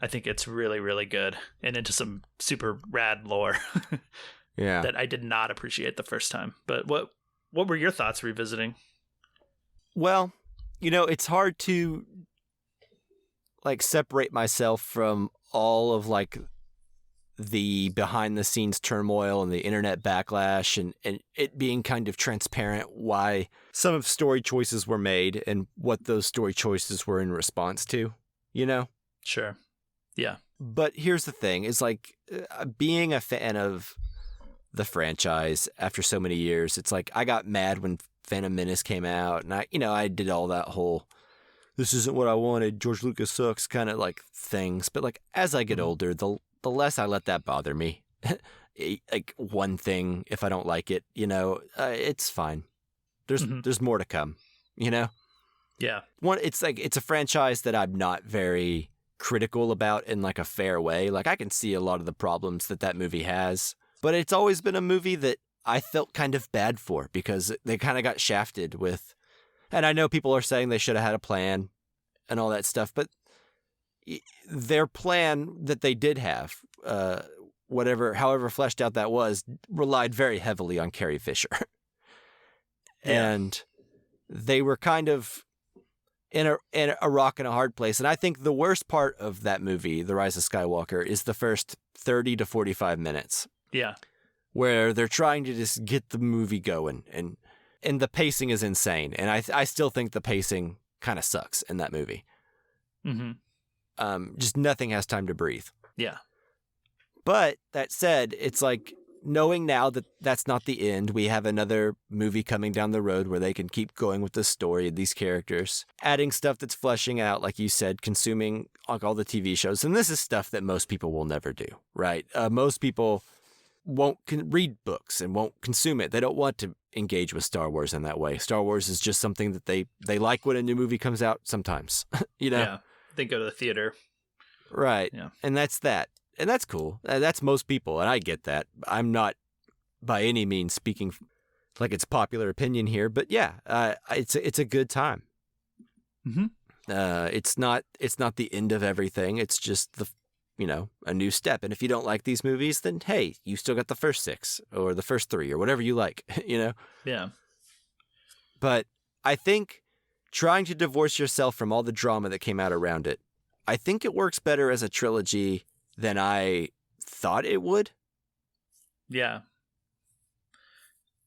I think it's really, really good, and into some super rad lore that I did not appreciate the first time. But what were your thoughts revisiting? Well, it's hard to like separate myself from all of like the behind the scenes turmoil and the internet backlash and it being kind of transparent why some of story choices were made and what those story choices were in response to, Sure. Yeah. But here's the thing, is like being a fan of the franchise after so many years, it's like I got mad when Phantom Menace came out, and I did all that whole "this isn't what I wanted, George Lucas sucks" kind of like things. But like as I get older, the less I let that bother me. Like one thing, if I don't like it, it's fine. There's more to come, Yeah. It's like it's a franchise that I'm not very critical about in like a fair way. Like I can see a lot of the problems that movie has, but it's always been a movie that I felt kind of bad for because they kind of got shafted with, and I know people are saying they should have had a plan and all that stuff, but their plan that they did have, however fleshed out that was, relied very heavily on Carrie Fisher. And they were kind of in a rock and a hard place. And I think the worst part of that movie, The Rise of Skywalker, is the first 30 to 45 minutes. Yeah. Where they're trying to just get the movie going, and the pacing is insane. And I still think the pacing kind of sucks in that movie. Mm-hmm. Just nothing has time to breathe. Yeah. But that said, it's like knowing now that that's not the end, we have another movie coming down the road where they can keep going with the story of these characters, adding stuff that's fleshing out, like you said, consuming like all the TV shows. And this is stuff that most people will never do, right? Most people won't read books and won't consume it. They don't want to engage with Star Wars in that way. Star Wars is just something that they like when a new movie comes out sometimes, you know? Yeah, they go to the theater. Right. Yeah. And that's that. And that's cool. That's most people, and I get that. I'm not by any means speaking like it's popular opinion here, but yeah, it's a good time. Mm-hmm. It's not the end of everything. It's just a new step. And if you don't like these movies, then hey, you still got the first 6 or the first 3 or whatever you like, you know? Yeah. But I think trying to divorce yourself from all the drama that came out around it, I think it works better as a trilogy than I thought it would. Yeah.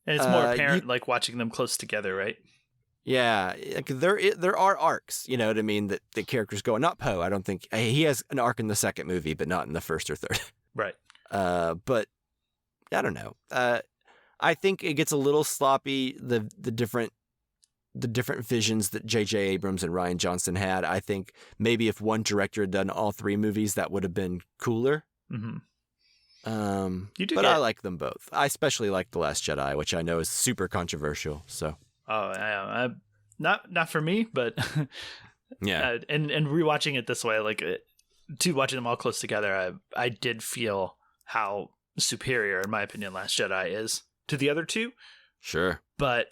And it's more apparent, like watching them close together, right? Yeah, like there are arcs, you know what I mean, that the characters go on. Not Poe, I don't think. He has an arc in the second movie, but not in the first or third. Right. But I don't know. I think it gets a little sloppy, the different visions that J.J. Abrams and Rian Johnson had. I think maybe if one director had done all 3 movies, that would have been cooler. Mm-hmm. I like them both. I especially like The Last Jedi, which I know is super controversial. So. Oh, not for me, but yeah. And rewatching it this way, like watching them all close together, I did feel how superior, in my opinion, Last Jedi is to the other 2. Sure, but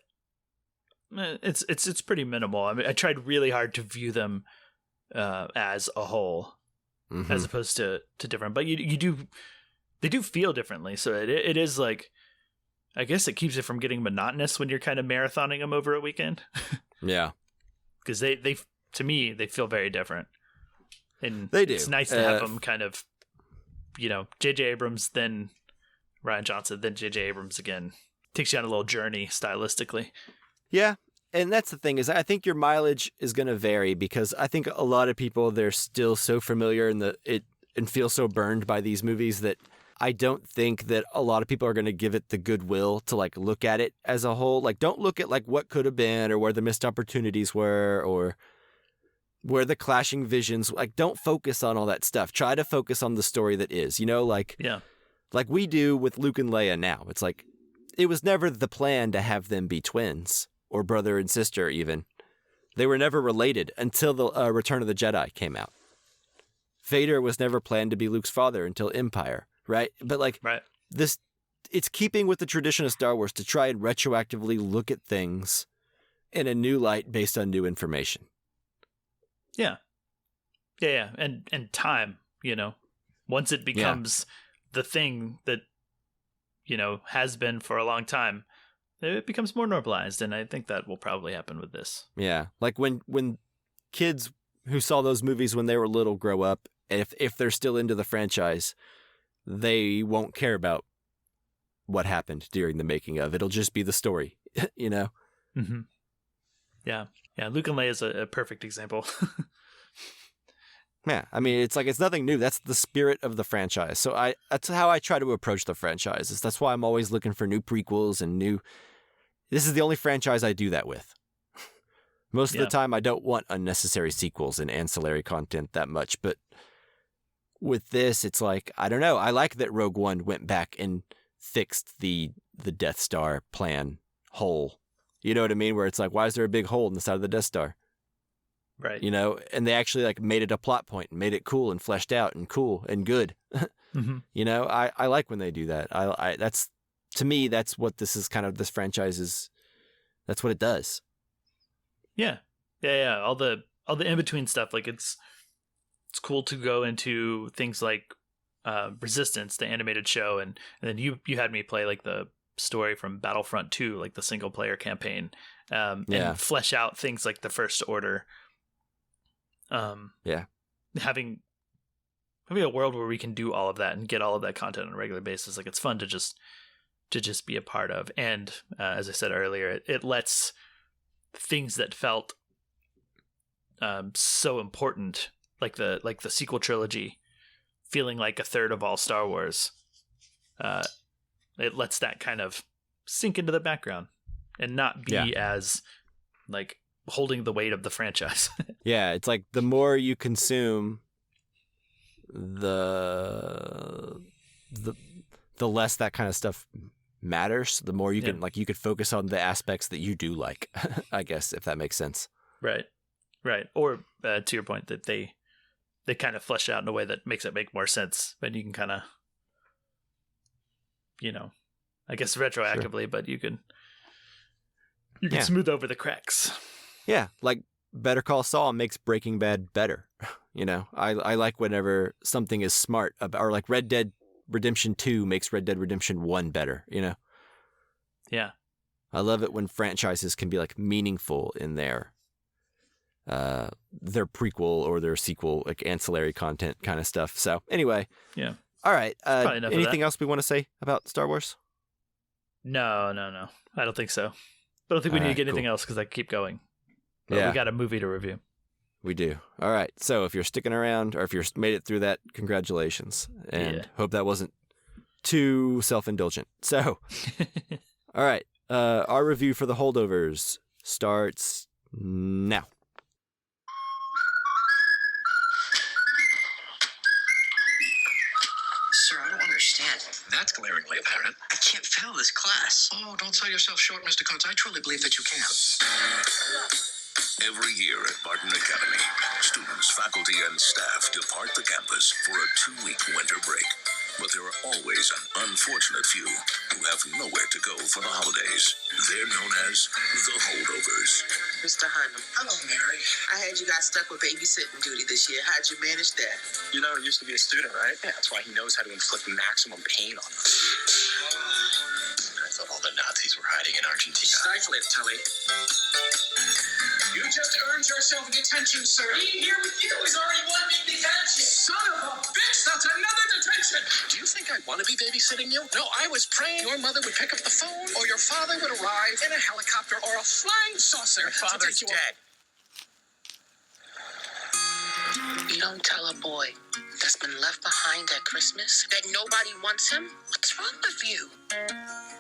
it's pretty minimal. I mean, I tried really hard to view them as a whole, mm-hmm. as opposed to different. But they do feel differently. So it is like, I guess it keeps it from getting monotonous when you're kind of marathoning them over a weekend. Yeah, because they to me they feel very different, and they do. It's nice to have them kind of, J.J. Abrams, then Rian Johnson, then J.J. Abrams again. Takes you on a little journey stylistically. Yeah, and that's the thing is I think your mileage is going to vary because I think a lot of people, they're still so familiar and feel so burned by these movies that I don't think that a lot of people are going to give it the goodwill to like look at it as a whole. Like, don't look at like what could have been or where the missed opportunities were or where the clashing visions. Like, don't focus on all that stuff. Try to focus on the story that is, like we do with Luke and Leia now. It's like, it was never the plan to have them be twins or brother and sister even. They were never related until the Return of the Jedi came out. Vader was never planned to be Luke's father until Empire. Right. But it's keeping with the tradition of Star Wars to try and retroactively look at things in a new light based on new information. Yeah. Yeah. And time, once it becomes the thing that, has been for a long time, it becomes more normalized. And I think that will probably happen with this. Yeah. Like when kids who saw those movies when they were little grow up, if they're still into the franchise, they won't care about what happened during the making of. It'll just be the story, Mm-hmm. Yeah. Yeah. Luke and Leia is a perfect example. Yeah. I mean, it's like, it's nothing new. That's the spirit of the franchise. So that's how I try to approach the franchises. That's why I'm always looking for new prequels and this is the only franchise I do that with. Most of the time, I don't want unnecessary sequels and ancillary content that much, but with this, it's like, I don't know. I like that Rogue One went back and fixed the Death Star plan hole. You know what I mean? Where it's like, why is there a big hole in the side of the Death Star? Right. And they actually like made it a plot point and made it cool and fleshed out and cool and good. Mm-hmm. I like when they do that. That's, to me, that's what this is kind of, this franchise is, that's what it does. Yeah. Yeah. All the in-between stuff, like it's cool to go into things like Resistance, the animated show, and then you had me play like the story from Battlefront 2, like the single player campaign, and flesh out things like the First Order. Having a world where we can do all of that and get all of that content on a regular basis, like it's fun to just be a part of. And as I said earlier, it lets things that felt so important, like the sequel trilogy, feeling like a third of all Star Wars, it lets that kind of sink into the background and not be as like holding the weight of the franchise. Yeah, it's like the more you consume, the less that kind of stuff matters. The more you can you could focus on the aspects that you do like, I guess, if that makes sense. Right. Or to your point, that they kind of flesh it out in a way that makes it make more sense, and you can kind of, I guess retroactively, but you can smooth over the cracks. Yeah, like Better Call Saul makes Breaking Bad better. I like whenever something is smart about, or like Red Dead Redemption 2 makes Red Dead Redemption 1 better, Yeah. I love it when franchises can be like meaningful in their prequel or their sequel, like ancillary content kind of stuff. So anyway. Yeah. All right. Anything else we want to say about Star Wars? No. I don't think so. I don't think we need to get anything else because I keep going. But we got a movie to review. We do. All right. So if you're sticking around or if you're made it through that, congratulations. And hope that wasn't too self-indulgent. So, all right. Our review for The Holdovers starts now. Sir, I don't understand. That's glaringly apparent. I can't fail this class. Oh, don't sell yourself short, Mr. Coates. I truly believe that you can. Every year at Barton Academy, students, faculty, and staff depart the campus for a 2-week winter break. But there are always an unfortunate few who have nowhere to go for the holidays. They're known as the Holdovers. Mr. Hyman. Hello, Mary. I heard you got stuck with babysitting duty this year. How'd you manage that? You know, he used to be a student, right? Yeah, that's why he knows how to inflict maximum pain on us. I thought all the Nazis were hiding in Argentina. Stifle it, Tully. You just earned yourself detention, sir. Being here with you is already one big detention. Son of a bitch, that's another detention. Do you think I want to be babysitting you? No, I was praying your mother would pick up the phone or your father would arrive in a helicopter or a flying saucer. Your father's dead. You don't tell a boy that's been left behind at Christmas that nobody wants him? What's wrong with you?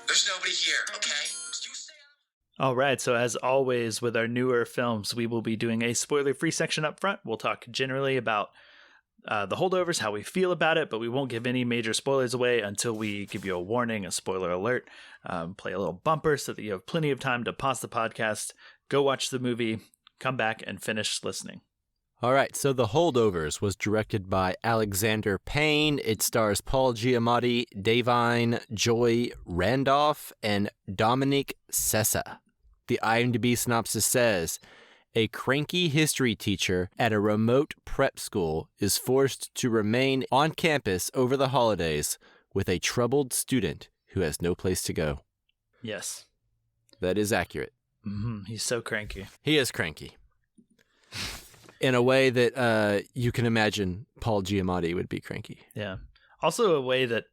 There's nobody here, okay? All right, so as always with our newer films, we will be doing a spoiler-free section up front. We'll talk generally about The Holdovers, how we feel about it, but we won't give any major spoilers away until we give you a warning, a spoiler alert, play a little bumper so that you have plenty of time to pause the podcast, go watch the movie, come back, and finish listening. All right, so The Holdovers was directed by Alexander Payne. It stars Paul Giamatti, Davine Joy Randolph, and Dominique Sessa. The IMDb synopsis says, a cranky history teacher at a remote prep school is forced to remain on campus over the holidays with a troubled student who has no place to go. Yes. That is accurate. Mm-hmm. He's so cranky. He is cranky. In a way that you can imagine Paul Giamatti would be cranky. Yeah. Also a way that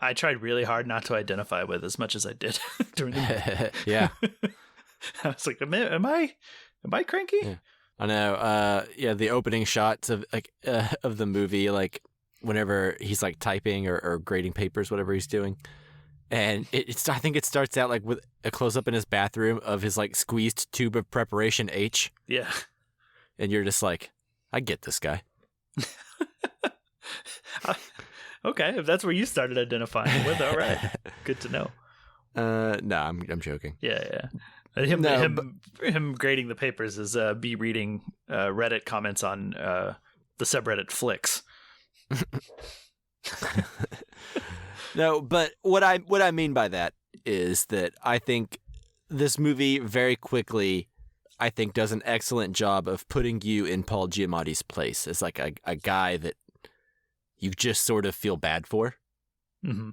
I tried really hard not to identify with as much as I did during the movie. Yeah. I was like, am I cranky? Yeah. I know. The opening shots of of the movie, like whenever he's like typing or grading papers, whatever he's doing. And I think it starts out like with a close up in his bathroom of his like squeezed tube of preparation H. Yeah. And you're just like, I get this guy. Okay, if that's where you started identifying with, all right, good to know. No, I'm joking. Yeah. Him grading the papers is B reading Reddit comments on the subreddit Flicks. No, but what I mean by that is that I think this movie very quickly, I think, does an excellent job of putting you in Paul Giamatti's place as like a guy that you just sort of feel bad for. Mm-hmm.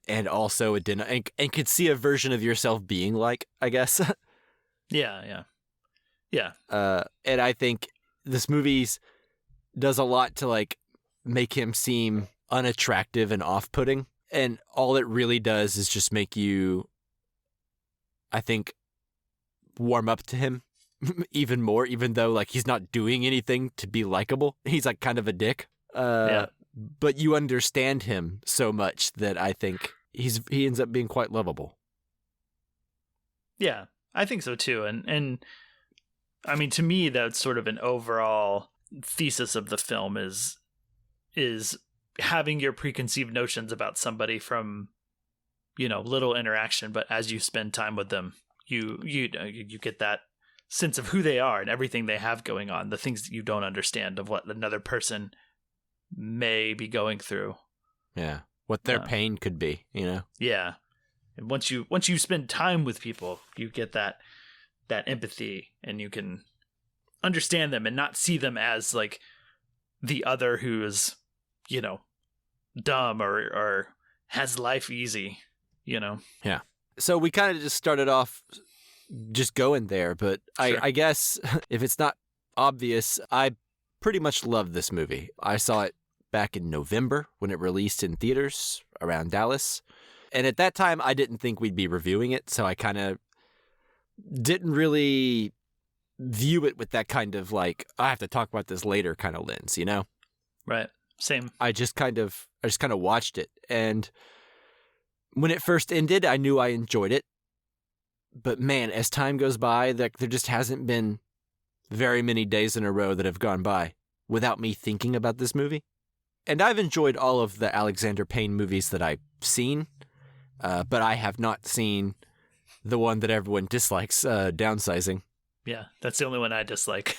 And also and could see a version of yourself being like, I guess. Yeah. And I think this movie does a lot to like make him seem unattractive and off-putting. And all it really does is just make you, I think, warm up to him even more, even though like he's not doing anything to be likable. He's like kind of a dick. But you understand him so much that I think he ends up being quite lovable. Yeah, I think so too. And I mean, to me, that's sort of an overall thesis of the film is having your preconceived notions about somebody from, little interaction, but as you spend time with them, you get that sense of who they are and everything they have going on, the things that you don't understand of what another person may be going through. Yeah. What their pain could be, Yeah. And once you spend time with people, you get that empathy, and you can understand them and not see them as like the other who is, dumb or has life easy, Yeah. So we kind of just started off just going there, but Sure. I guess if it's not obvious, I pretty much love this movie. I saw it back in November when it released in theaters around Dallas. And at that time, I didn't think we'd be reviewing it, so I kind of didn't really view it with that kind of like, I have to talk about this later kind of lens, Right. Same. I just kind of watched it. And when it first ended, I knew I enjoyed it. But man, as time goes by, there just hasn't been very many days in a row that have gone by without me thinking about this movie. And I've enjoyed all of the Alexander Payne movies that I've seen, but I have not seen the one that everyone dislikes, Downsizing. Yeah, that's the only one I dislike.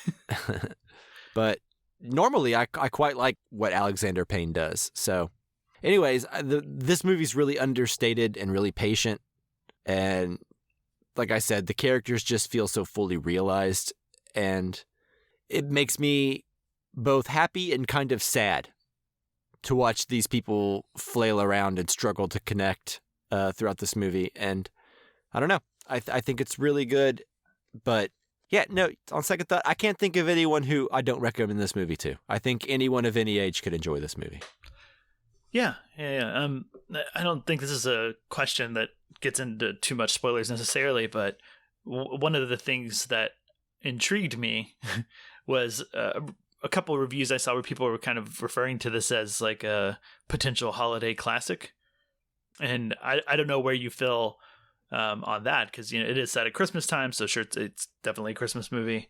But normally, I quite like what Alexander Payne does. So anyways, this movie's really understated and really patient. And like I said, the characters just feel so fully realized. And it makes me both happy and kind of sad to watch these people flail around and struggle to connect throughout this movie. And I don't know. I think it's really good. But yeah, no, on second thought, I can't think of anyone who I don't recommend this movie to. I think anyone of any age could enjoy this movie. Yeah. I don't think this is a question that gets into too much spoilers necessarily, but one of the things that intrigued me was a couple of reviews I saw where people were kind of referring to this as like a potential holiday classic. And I don't know where you feel on that, because it is set at Christmas time, so sure, it's definitely a Christmas movie.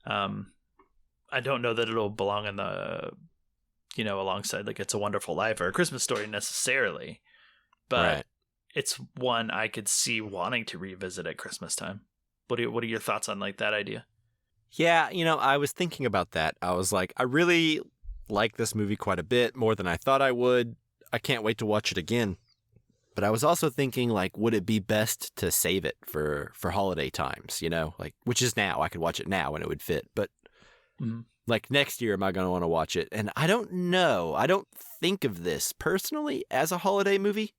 I don't know that it'll belong in the alongside like It's a Wonderful Life or A Christmas Story necessarily, but Right. It's one I could see wanting to revisit at Christmas time. What are your thoughts on like that idea? Yeah, I was thinking about that. I was like, I really like this movie quite a bit, more than I thought I would. I can't wait to watch it again. But I was also thinking, like, would it be best to save it for holiday times, like, which is now. I could watch it now and it would fit. But like next year, am I going to want to watch it? And I don't know. I don't think of this personally as a holiday movie.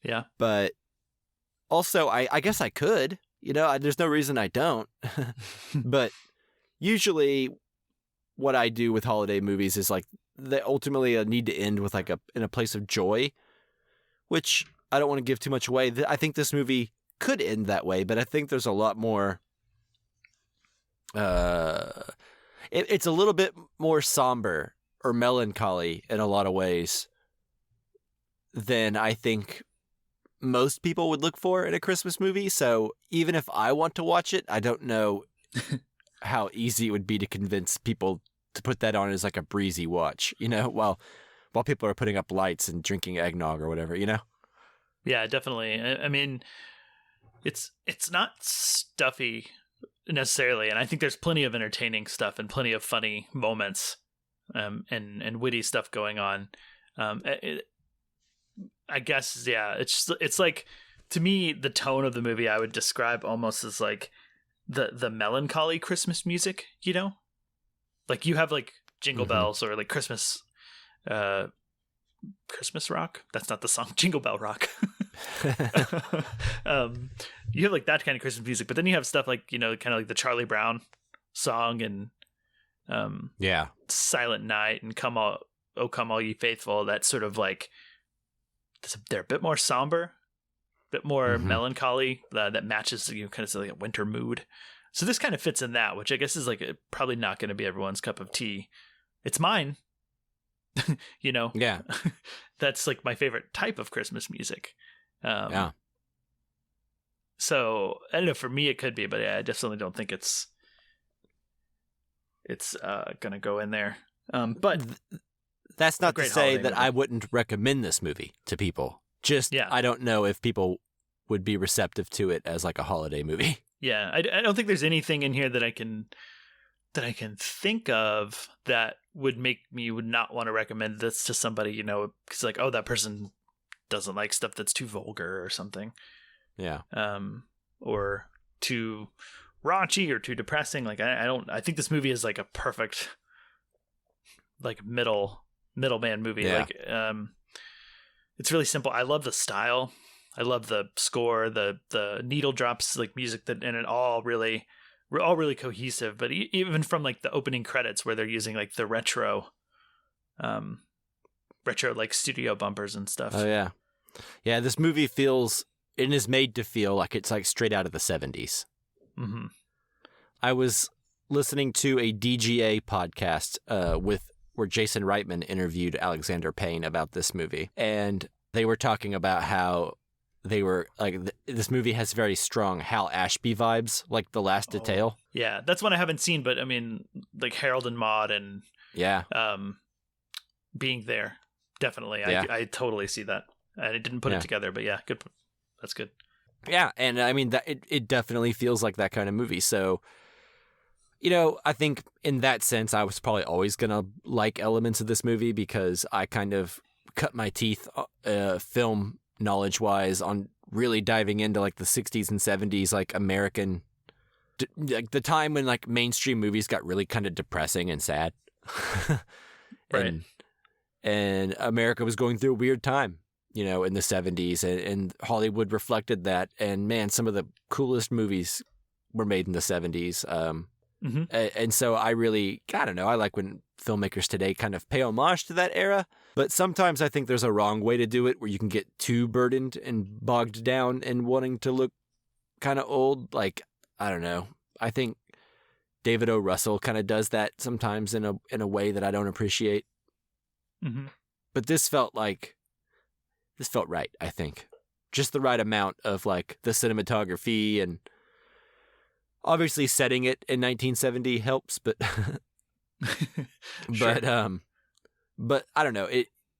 Yeah. But also, I guess I could. There's no reason I don't. But usually what I do with holiday movies is like they ultimately need to end with like in a place of joy, which I don't want to give too much away. I think this movie could end that way, but I think there's a lot more. It's a little bit more somber or melancholy in a lot of ways than I think most people would look for in a Christmas movie. So even if I want to watch it, I don't know how easy it would be to convince people to put that on as like a breezy watch, while people are putting up lights and drinking eggnog or whatever, Yeah, definitely. I mean, it's not stuffy necessarily, and I think there's plenty of entertaining stuff and plenty of funny moments, and witty stuff going on. I guess, yeah, it's like, to me, the tone of the movie I would describe almost as like the melancholy Christmas music, like you have like Jingle Bells or like Christmas rock. That's not the song. Jingle Bell Rock. You have like that kind of Christmas music, but then you have stuff like, kind of like the Charlie Brown song and Silent Night and Come All Ye Faithful. That sort of like, they're a bit more somber, a bit more melancholy, that matches kind of like a winter mood. So this kind of fits in that, which I guess is like probably not going to be everyone's cup of tea. It's mine, you know? Yeah. That's like my favorite type of Christmas music. Yeah. So I don't know, for me it could be, but yeah, I definitely don't think it's gonna go in there. But that's not to great say holiday that movie. I wouldn't recommend this movie to people. Just, Yeah. I don't know if people would be receptive to it as like a holiday movie. Yeah, I don't think there's anything in here that I can think of that would make me would not want to recommend this to somebody, you know, because like, oh, that person doesn't like stuff that's too vulgar or something, Yeah. or too raunchy or too depressing. Like I think this movie is like a perfect like middleman movie. Yeah. Like it's really simple. I love the style. I love the score, the needle drops, like music that, and it all really cohesive. But even from like the opening credits where they're using like the retro like studio bumpers and stuff. Oh yeah. Yeah, this movie it is made to feel like it's like straight out of the 70s. Mm-hmm. I was listening to a DGA podcast where Jason Reitman interviewed Alexander Payne about this movie, and they were talking about how they were like, this movie has very strong Hal Ashby vibes, like The Last Detail. Yeah, that's one I haven't seen, but I mean, like Harold and Maude and Yeah. being there, definitely. Yeah. I totally see that. I didn't put it together, but yeah, good. That's good. Yeah, and I mean, it definitely feels like that kind of movie. So, you know, I think in that sense, I was probably always going to like elements of this movie because I kind of cut my teeth film knowledge-wise on really diving into like the 60s and 70s, like American, like the time when like mainstream movies got really kind of depressing and sad. Right. And America was going through a weird time, you know, in the 70s, and Hollywood reflected that. And man, some of the coolest movies were made in the 70s. Mm-hmm. And so I don't know, I like when filmmakers today kind of pay homage to that era, but sometimes I think there's a wrong way to do it where you can get too burdened and bogged down and wanting to look kind of old. Like, I don't know. I think David O. Russell kind of does that sometimes in a way that I don't appreciate. Mm-hmm. But this felt right, I think. Just the right amount of like the cinematography, and obviously setting it in 1970 helps, but Sure. but I don't know.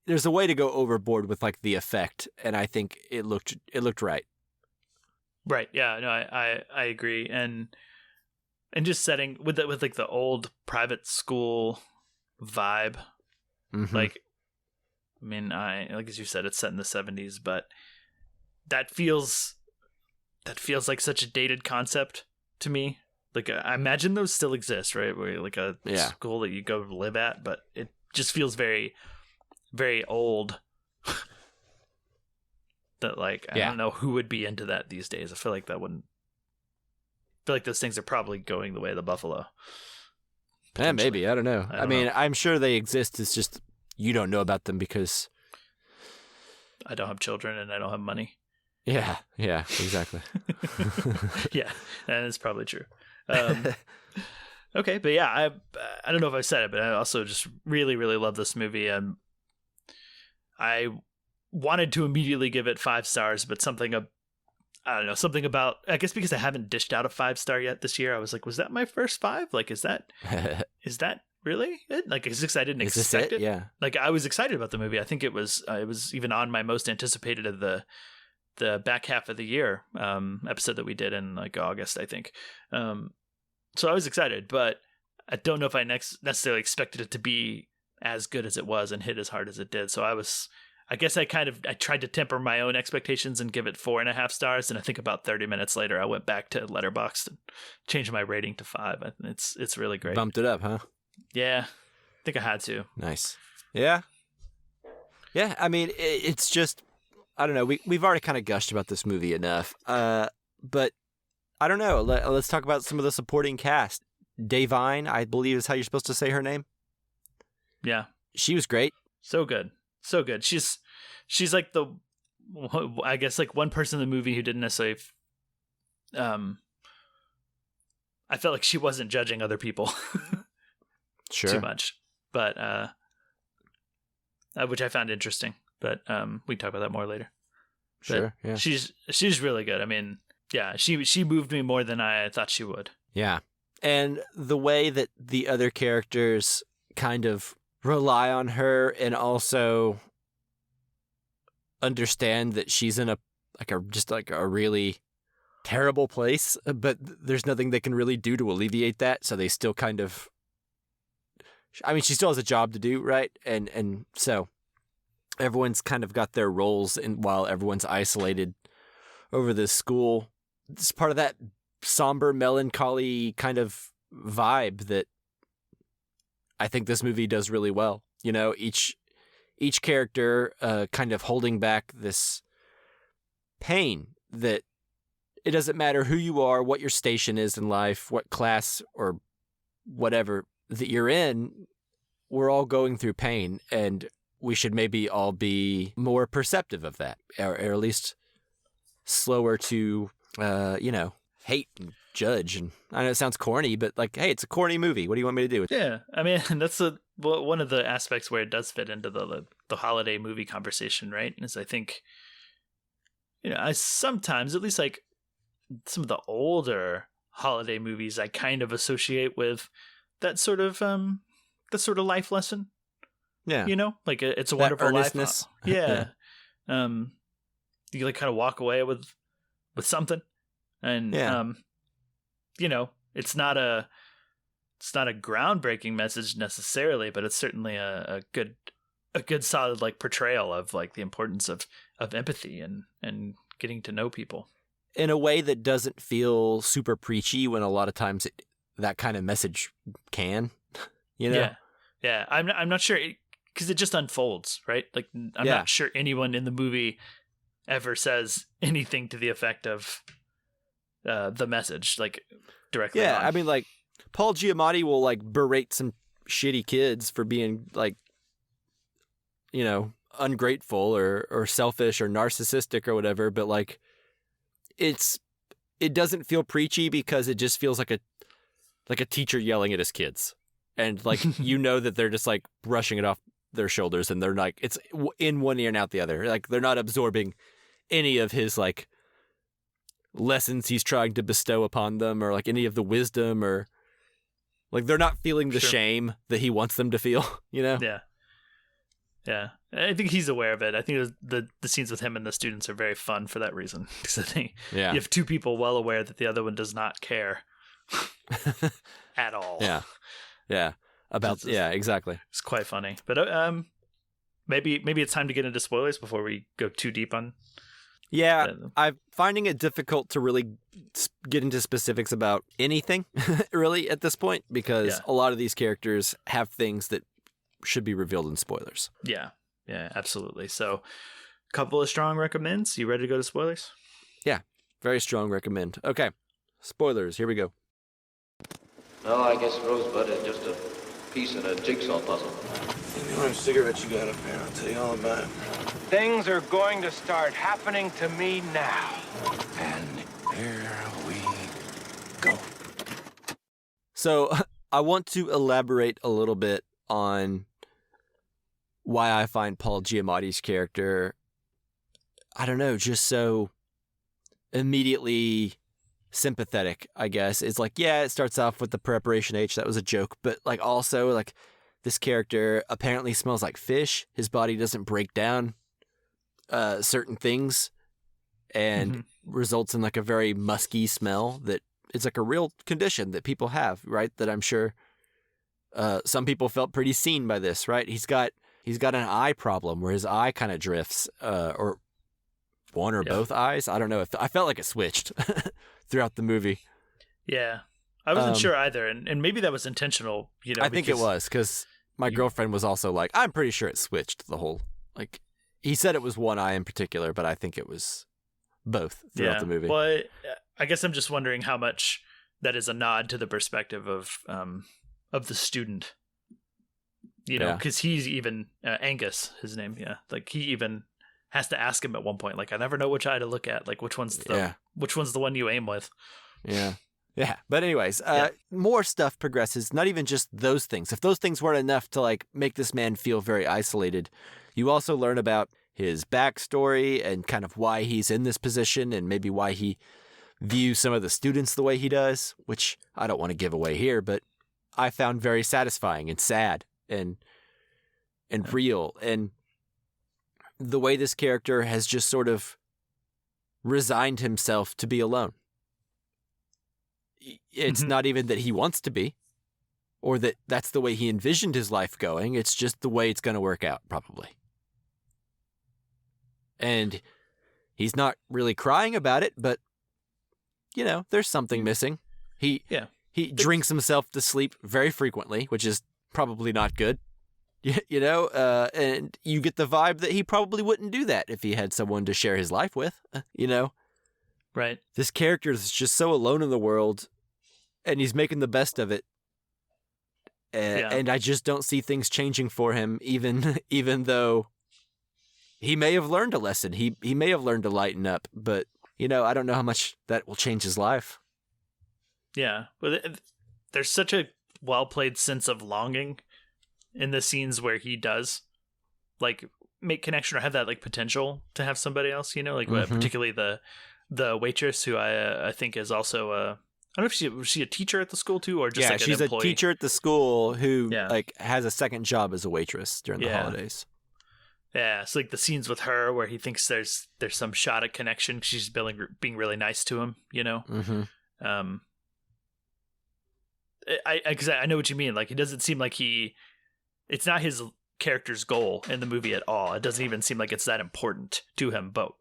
There's a way to go overboard with like the effect, and I think it looked right. Right. Yeah. No, I agree. And just setting with like the old private school vibe. Mm-hmm. Like, I mean, like as you said, it's set in the 70s, but that feels like such a dated concept to me. Like, I imagine those still exist, right? Where like a school that you go live at, but it just feels very, very old. That like, I don't know who would be into that these days. I feel like that wouldn't. I feel like those things are probably going the way of the buffalo. Yeah, maybe. I don't know. I mean, know. I'm sure they exist. It's just you don't know about them because I don't have children and I don't have money. Yeah, exactly. Yeah, that is probably true. Okay, but yeah, I don't know if I said it, but I also just really, really love this movie. I wanted to immediately give it 5 stars, but something about, I guess because I haven't dished out a 5-star yet this year, I was like, was that my first 5? Like, is that really it? Like, it's just I didn't expect it. Yeah. Like, I was excited about the movie. I think it was even on my most anticipated of the back half of the year episode that we did in like August, I think. So I was excited, but I don't know if I necessarily expected it to be as good as it was and hit as hard as it did. So I guess I tried to temper my own expectations and give it 4.5 stars. And I think about 30 minutes later, I went back to Letterboxd and changed my rating to 5. It's really great. Bumped it up, huh? Yeah, I think I had to. Nice. Yeah. Yeah. I mean, it's just, I don't know. We've already kind of gushed about this movie enough. But I don't know. Let's talk about some of the supporting cast. Davine, I believe is how you're supposed to say her name. Yeah. She was great. So good. So good. She's like I guess like one person in the movie who didn't necessarily, I felt like she wasn't judging other people Sure. too much, but which I found interesting. But we can talk about that more later. Sure. But Yeah. she's really good. I mean, yeah, she moved me more than I thought she would. Yeah. And the way that the other characters kind of rely on her and also understand that she's in a really terrible place, but there's nothing they can really do to alleviate that. So they still kind of, I mean, she still has a job to do, right? And so everyone's kind of got their roles while everyone's isolated over this school. It's part of that somber, melancholy kind of vibe that I think this movie does really well. You know, each character kind of holding back this pain that it doesn't matter who you are, what your station is in life, what class or whatever that you're in, we're all going through pain, and we should maybe all be more perceptive of that, or at least slower to, hate and judge. And I know it sounds corny, but like, hey, it's a corny movie. What do you want me to do with it? Yeah, I mean, that's one of the aspects where it does fit into the holiday movie conversation, right? Is I think, I sometimes, at least like some of the older holiday movies, I kind of associate with that sort of life lesson. Yeah, like It's a that Wonderful earnestness. Life. Yeah. You like kind of walk away with something, and it's not a groundbreaking message necessarily, but it's certainly a good solid like portrayal of like the importance of empathy and getting to know people in a way that doesn't feel super preachy when a lot of times that kind of message can, Yeah. I'm not sure because it just unfolds, right? Like I'm not sure anyone in the movie ever says anything to the effect of the message, like directly. Yeah, on. I mean, like Paul Giamatti will like berate some shitty kids for being like, ungrateful or selfish or narcissistic or whatever, but like it doesn't feel preachy because it just feels like a teacher yelling at his kids, and like that they're just like brushing it off their shoulders, and they're like it's in one ear and out the other, like they're not absorbing any of his like lessons he's trying to bestow upon them, or like any of the wisdom, or like they're not feeling the shame that he wants them to feel. Yeah, I think he's aware of it. I think the scenes with him and the students are very fun for that reason. Because I think you have two people well aware that the other one does not care at all. Yeah. Exactly. It's quite funny. But maybe it's time to get into spoilers before we go too deep on. Yeah, I'm finding it difficult to really get into specifics about anything really at this point, because a lot of these characters have things that should be revealed in spoilers. Yeah, absolutely. So, a couple of strong recommends. You ready to go to spoilers? Yeah, very strong recommend. Okay, spoilers, here we go. No, I guess Rosebud is just a piece in a jigsaw puzzle. You know what cigarettes you got up there? I'll tell you all about it. Things are going to start happening to me now. And here we go. So, I want to elaborate a little bit on why I find Paul Giamatti's character, I don't know, just so immediately sympathetic, I guess. It's like, it starts off with the preparation H, that was a joke, but like also like this character apparently smells like fish. His body doesn't break down certain things and results in like a very musky smell that is like a real condition that people have, right? That I'm sure some people felt pretty seen by this, right? He's got an eye problem where his eye kind of drifts, or one or both eyes. I don't know. I felt like it switched throughout the movie. Yeah, I wasn't sure either, and maybe that was intentional. I think it was because my girlfriend was also like, I'm pretty sure it switched the whole. Like, he said it was one eye in particular, but I think it was both throughout the movie. Well, I guess I'm just wondering how much that is a nod to the perspective of the student. Because he's even Angus, his name, like he even has to ask him at one point, like, I never know which eye to look at, like which one's the one you aim with. Yeah, Yeah, but anyways, more stuff progresses. Not even just those things. If those things weren't enough to like make this man feel very isolated, you also learn about his backstory and kind of why he's in this position and maybe why he views some of the students the way he does, which I don't want to give away here, but I found very satisfying and sad and real. And the way this character has just sort of resigned himself to be alone. It's not even that he wants to be or that that's the way he envisioned his life going. It's just the way it's going to work out, probably. And he's not really crying about it, but, you know, there's something missing. He drinks himself to sleep very frequently, which is probably not good. You know, and you get the vibe that he probably wouldn't do that if he had someone to share his life with, you know? Right. This character is just so alone in the world, and he's making the best of it. And I just don't see things changing for him, even though he may have learned a lesson. He may have learned to lighten up, but, you know, I don't know how much that will change his life. Yeah. But there's such a well-played sense of longing in the scenes where he does like make connection or have that like potential to have somebody else, you know, like particularly the waitress who I think is also I don't know if was she a teacher at the school too, or just like an employee? She's a teacher at the school who like has a second job as a waitress during the holidays. Yeah, it's like the scenes with her where he thinks there's some shot of connection. She's being really nice to him, you know. Because I know what you mean. Like, it doesn't seem like it's not his character's goal in the movie at all. It doesn't even seem like it's that important to him. But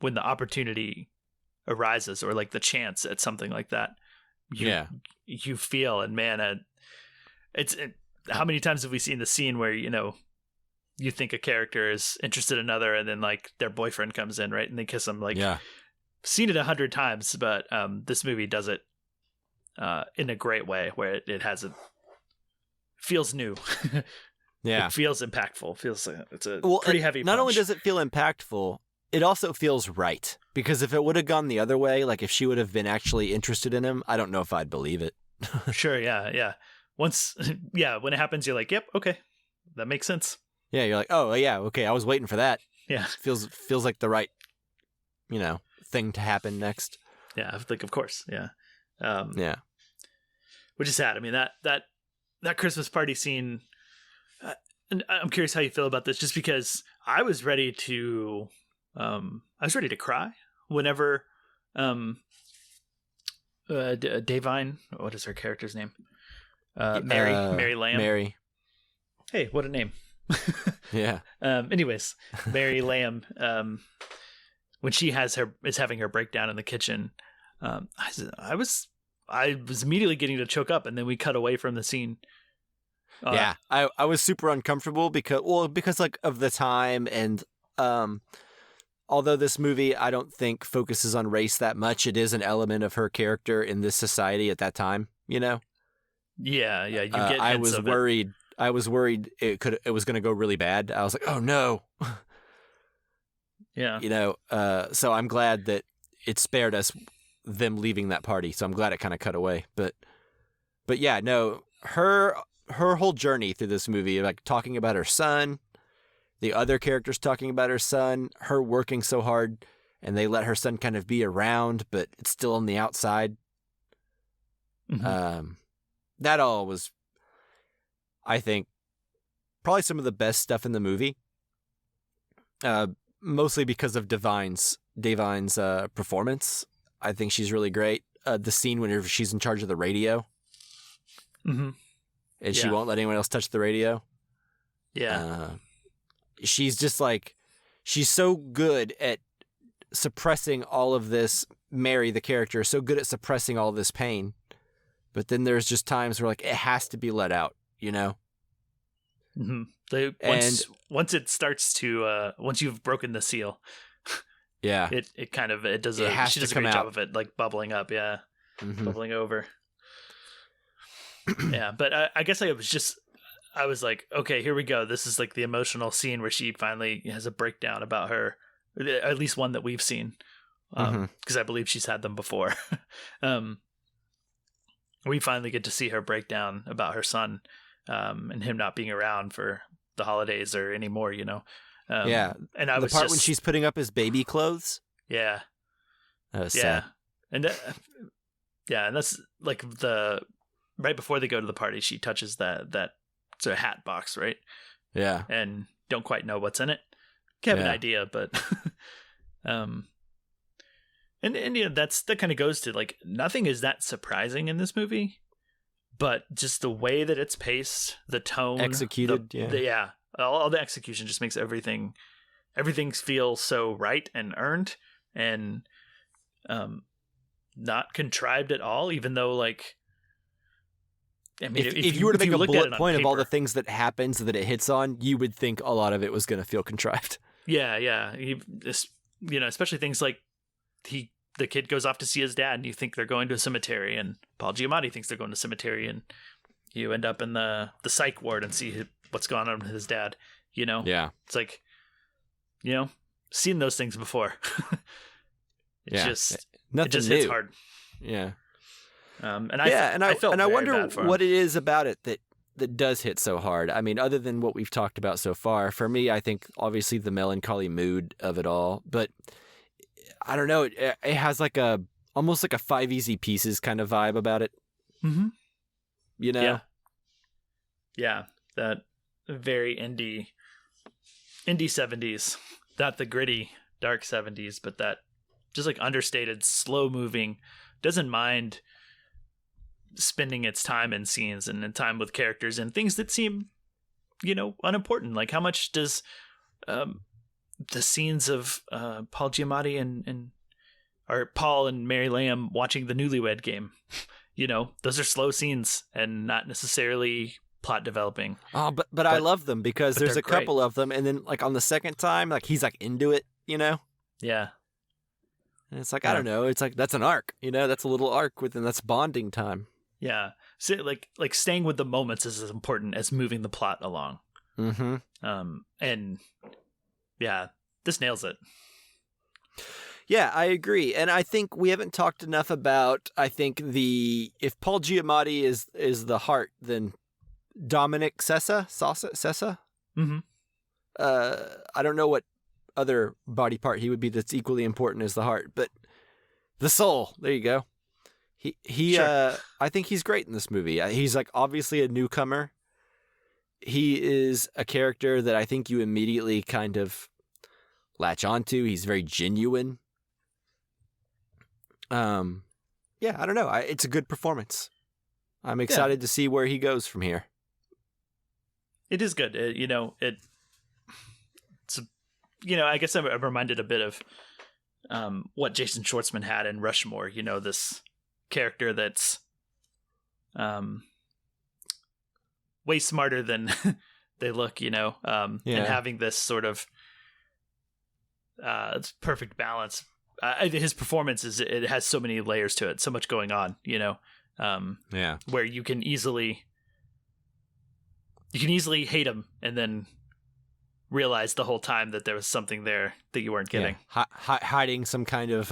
when the opportunity arises, or like the chance at something like that, you feel, and man, how many times have we seen the scene where, you know, you think a character is interested in another, and then like their boyfriend comes in, right, and they kiss him. Like, seen it 100 times, but this movie does it in a great way, where it has feels new. It feels impactful. Feels it's a pretty heavy punch. Not only does it feel impactful, it also feels right. Because if it would have gone the other way, like if she would have been actually interested in him, I don't know if I'd believe it. Sure, yeah. Once, when it happens, you're like, yep, okay, that makes sense. Yeah, you're like, oh, yeah, okay, I was waiting for that. Yeah. Feels like the right, you know, thing to happen next. Yeah, like, of course, yeah. Which is sad. I mean, that Christmas party scene, and I'm curious how you feel about this, just because I was ready to cry whenever Davine, what is her character's name? Mary Lamb. Mary. Hey, what a name. Yeah. Anyways, Mary Lamb, when she is having her breakdown in the kitchen, I was immediately getting to choke up, and then we cut away from the scene. I was super uncomfortable because like of the time, and although this movie I don't think focuses on race that much, it is an element of her character in this society at that time, you know. Yeah, you get. I was worried. I was worried it was going to go really bad. I was like, oh no. Yeah. You know, so I'm glad that it spared us them leaving that party. So I'm glad it kind of cut away. But yeah, no, her whole journey through this movie, like talking about her son, the other characters talking about her son, her working so hard, and they let her son kind of be around, but it's still on the outside. That all was, I think, probably some of the best stuff in the movie. Mostly because of Davine's performance. I think she's really great. The scene whenever she's in charge of the radio. And she won't let anyone else touch the radio. Yeah. She's just like, she's so good at suppressing all of this. Mary, the character, is so good at suppressing all this pain. But then there's just times where like it has to be let out, you know? Once it starts to, once you've broken the seal, it kind of, it does she does a great job of it, like bubbling up. Yeah. Bubbling over. Yeah. But I guess I was like, okay, here we go. This is like the emotional scene where she finally has a breakdown about her, at least one that we've seen. Because I believe she's had them before. we finally get to see her break down about her son, and him not being around for the holidays or anymore, you know. Yeah. And I the was part just, when she's putting up his baby clothes. yeah. That was Yeah. sad. And yeah, and that's like right before they go to the party, she touches that sort of hat box, right? Yeah. And don't quite know what's in it. Can have an idea, but and you know, that kind of goes to like nothing is that surprising in this movie, but just the way that it's paced, the tone, executed, all the execution just makes everything feel so right and earned and not contrived at all, even though like I mean, if you were to make a bullet point of all the paper, things that happens that it hits on, you would think a lot of it was going to feel contrived. Yeah. You know, especially things like the kid goes off to see his dad, and you think they're going to a cemetery, and Paul Giamatti thinks they're going to a cemetery, and you end up in the psych ward and see what's going on with his dad. You know, Yeah. It's like, you know, seen those things before. Nothing it just new. hits hard. Yeah. And I felt and I very wonder bad for him. what it is about it that does hit so hard. I mean, other than what we've talked about so far, for me, I think obviously the melancholy mood of it all, but I don't know. It has like almost like a Five Easy Pieces kind of vibe about it. Mm-hmm. You know? Yeah. That very indie 70s, not the gritty dark 70s, but that just like understated, slow moving, doesn't mind spending its time in scenes and in time with characters and things that seem, you know, unimportant. Like how much does the scenes of Paul Giamatti or Paul and Mary Lamb watching the Newlywed Game, you know, those are slow scenes and not necessarily plot developing. Oh, but I love them because there's a couple great. of them, and then like on the second time, like he's like into it, you know? Yeah. And it's like, I don't know, it's like that's an arc, you know, that's a little arc within that's bonding time. Yeah. So like staying with the moments is as important as moving the plot along. Mm-hmm. And yeah, this nails it. Yeah, I agree. And I think we haven't talked enough about, I think if Paul Giamatti is the heart, then Dominic Sessa? Mm-hmm. I don't know what other body part he would be that's equally important as the heart, but the soul. There you go. He Sure. I think he's great in this movie. He's like obviously a newcomer. He is a character that I think you immediately kind of latch onto. He's very genuine. Yeah, I don't know. It's a good performance. I'm excited to see where he goes from here. It is good. I guess I'm reminded a bit of what Jason Schwartzman had in Rushmore. You know, this character that's way smarter than they look, you know, and having this sort of it's perfect balance. His performance it has so many layers to it, so much going on, you know, where you can easily hate him and then realize the whole time that there was something there that you weren't getting. Yeah. Hiding some kind of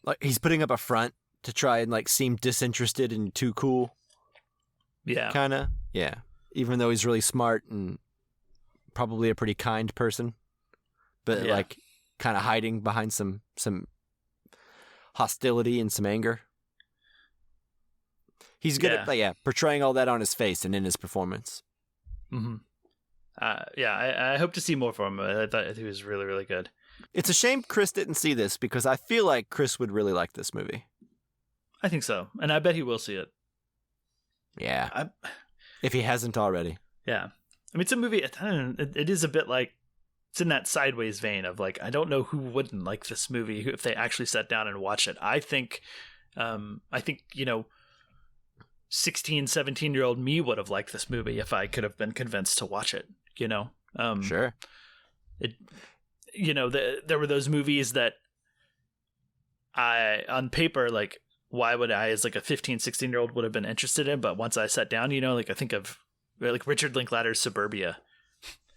like he's putting up a front to try and like seem disinterested and too cool. Yeah. Kind of. Yeah. Even though he's really smart and probably a pretty kind person, but like kind of hiding behind some hostility and some anger. He's good at portraying all that on his face and in his performance. Mm-hmm. I hope to see more from him. I thought he was really, really good. It's a shame Chris didn't see this because I feel like Chris would really like this movie. I think so. And I bet he will see it. Yeah. If he hasn't already. Yeah. I mean, it's a movie, it is a bit like, it's in that sideways vein of like, I don't know who wouldn't like this movie if they actually sat down and watched it. I think, you know, 16, 17-year-old me would have liked this movie if I could have been convinced to watch it, you know? Sure. There were those movies that on paper, like, why would I, as like a 15, 16-year-old would have been interested in? But once I sat down, you know, like I think of like Richard Linklater's Suburbia.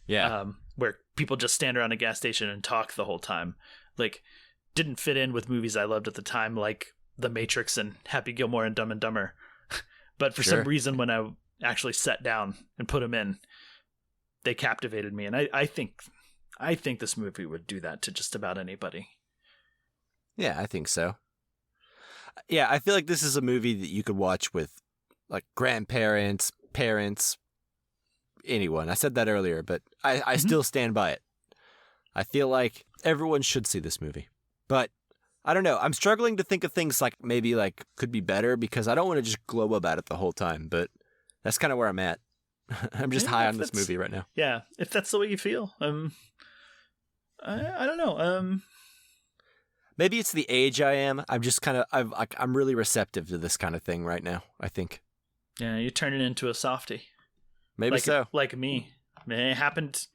Yeah. Where people just stand around a gas station and talk the whole time. Like, didn't fit in with movies I loved at the time, like The Matrix and Happy Gilmore and Dumb and Dumber. But for Sure. some reason, when I actually sat down and put them in, they captivated me. And I think this movie would do that to just about anybody. Yeah, I think so. Yeah, I feel like this is a movie that you could watch with like grandparents, parents, anyone. I said that earlier, but I still stand by it. I feel like everyone should see this movie. But I don't know. I'm struggling to think of things like maybe like could be better because I don't want to just glow about it the whole time, but that's kind of where I'm at. I'm just high on this movie right now. Yeah, if that's the way you feel. I don't know. Maybe it's the age I am. I'm just kind of I'm really receptive to this kind of thing right now, I think. Yeah, you turn it into a softie. Maybe so. Like me. Man, it happened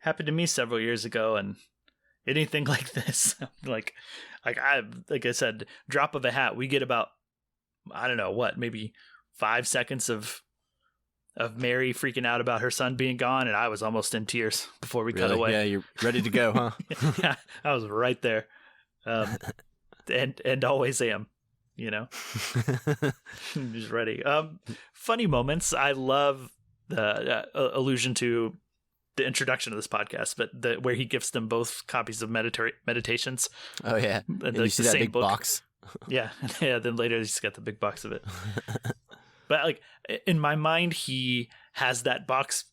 to me several years ago, and anything like this, like I said, drop of a hat, we get about, I don't know what, maybe 5 seconds of Mary freaking out about her son being gone, and I was almost in tears before we cut away. Yeah, you're ready to go, huh? Yeah, I was right there, and always am. Just ready. Funny moments. I love the allusion to the introduction of this podcast, but where he gives them both copies of Meditations. Oh yeah, and you see that big box. Yeah. Then later he's got the big box of it. But like in my mind, he has that box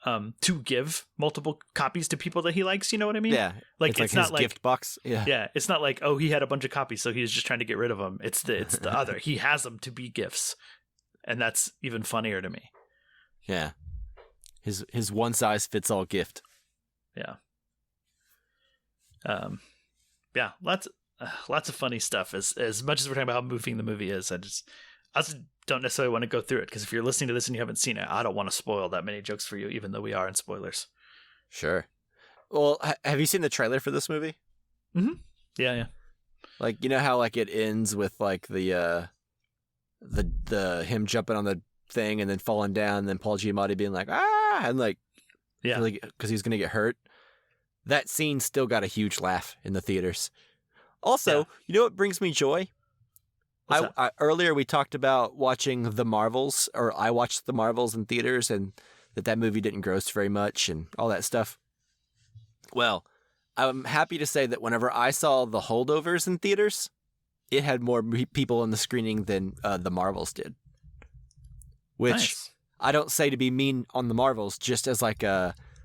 to give multiple copies to people that he likes. You know what I mean? Yeah. Like it's not his like gift box. Yeah. Yeah. It's not like, oh, he had a bunch of copies, so he was just trying to get rid of them. It's the other. He has them to be gifts, and that's even funnier to me. Yeah. His one size fits all gift. Yeah. Yeah. Lots of funny stuff. As much as we're talking about how moving the movie is, I also don't necessarily want to go through it, because if you're listening to this and you haven't seen it, I don't want to spoil that many jokes for you, even though we are in spoilers. Sure. Well, have you seen the trailer for this movie? Mm-hmm. Yeah. Like, you know how like it ends with like the him jumping on the thing and then falling down, and then Paul Giamatti being like, ah, and like, yeah, because he's gonna get hurt. That scene still got a huge laugh in the theaters. Also, You know what brings me joy? I earlier we talked about watching The Marvels, or I watched The Marvels in theaters, and that movie didn't gross very much and all that stuff. Well, I'm happy to say that whenever I saw The Holdovers in theaters, it had more people in the screening than The Marvels did. Which nice. I don't say to be mean on The Marvels, just as like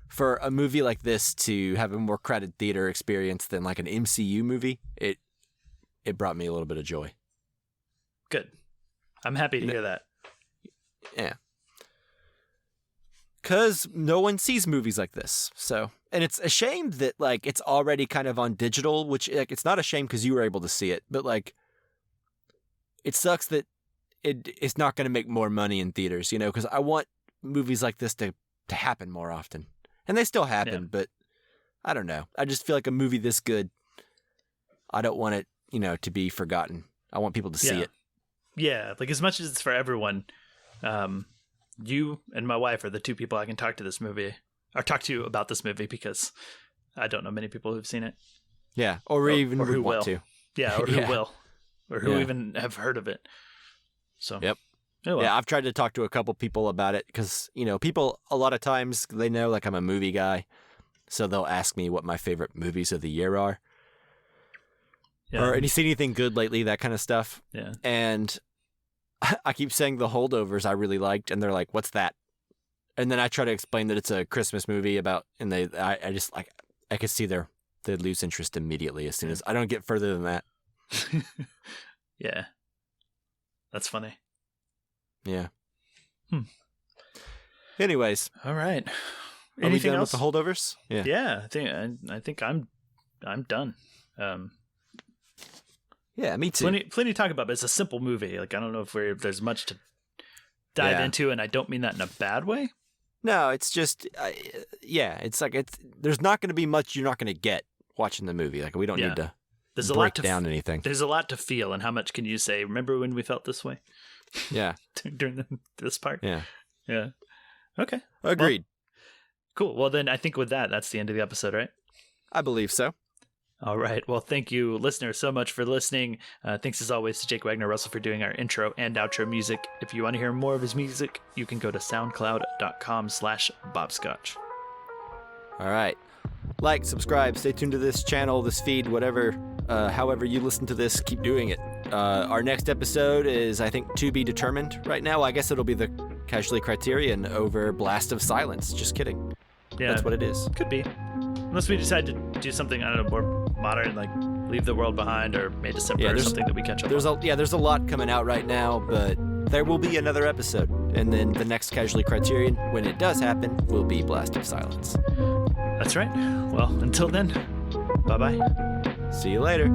for a movie like this to have a more crowded theater experience than like an MCU movie, it brought me a little bit of joy. Good. I'm happy to hear that. Yeah. Because no one sees movies like this. So, and it's a shame that like it's already kind of on digital, which like it's not a shame because you were able to see it, but like it sucks that it's not going to make more money in theaters, because I want movies like this to happen more often. And they still happen, but I don't know. I just feel like a movie this good, I don't want it, to be forgotten. I want people to see it. Yeah, like as much as it's for everyone, you and my wife are the two people I can talk to about this movie, because I don't know many people who've seen it. Yeah, or even who want will. to. Yeah, or who will, or who even have heard of it. So yep. Oh, well. Yeah, I've tried to talk to a couple people about it because, people a lot of times they know like I'm a movie guy, so they'll ask me what my favorite movies of the year are. Yeah. Or, and you see anything good lately, that kind of stuff. Yeah. And I keep saying The Holdovers I really liked, and they're like, what's that? And then I try to explain that it's a Christmas movie about, and I just like, I could see they lose interest immediately as soon as I don't get further than that. Yeah. That's funny. Yeah. Anyways. All right. Anything else with the Holdovers? Yeah. Yeah. I think I'm done. Yeah, me too. Plenty to talk about, but it's a simple movie. Like I don't know if there's much to dive into, and I don't mean that in a bad way. No, it's just it's like there's not going to be much you're not going to get watching the movie. Like we don't need to break down anything. There's a lot to feel, and how much can you say? Remember when we felt this way? Yeah. During this part? Yeah. Yeah. Okay. Agreed. Well, cool. Well, then I think with that's the end of the episode, right? I believe so. All right. Well, thank you, listeners, so much for listening. Thanks, as always, to Jake Wagner-Russell for doing our intro and outro music. If you want to hear more of his music, you can go to soundcloud.com/bobscotch. All right. Like, subscribe, stay tuned to this channel, this feed, whatever, however you listen to this, keep doing it. Our next episode is, I think, to be determined right now. I guess it'll be the Casually Criterion over Blast of Silence. Just kidding. Yeah, that's what it is. Could be. Unless we decide to do something, I don't know, more modern, like Leave the World Behind or May December or something that we catch up on. There's a lot coming out right now, but there will be another episode. And then the next Casually Criterion, when it does happen, will be Blast of Silence. That's right. Well, until then, bye-bye. See you later.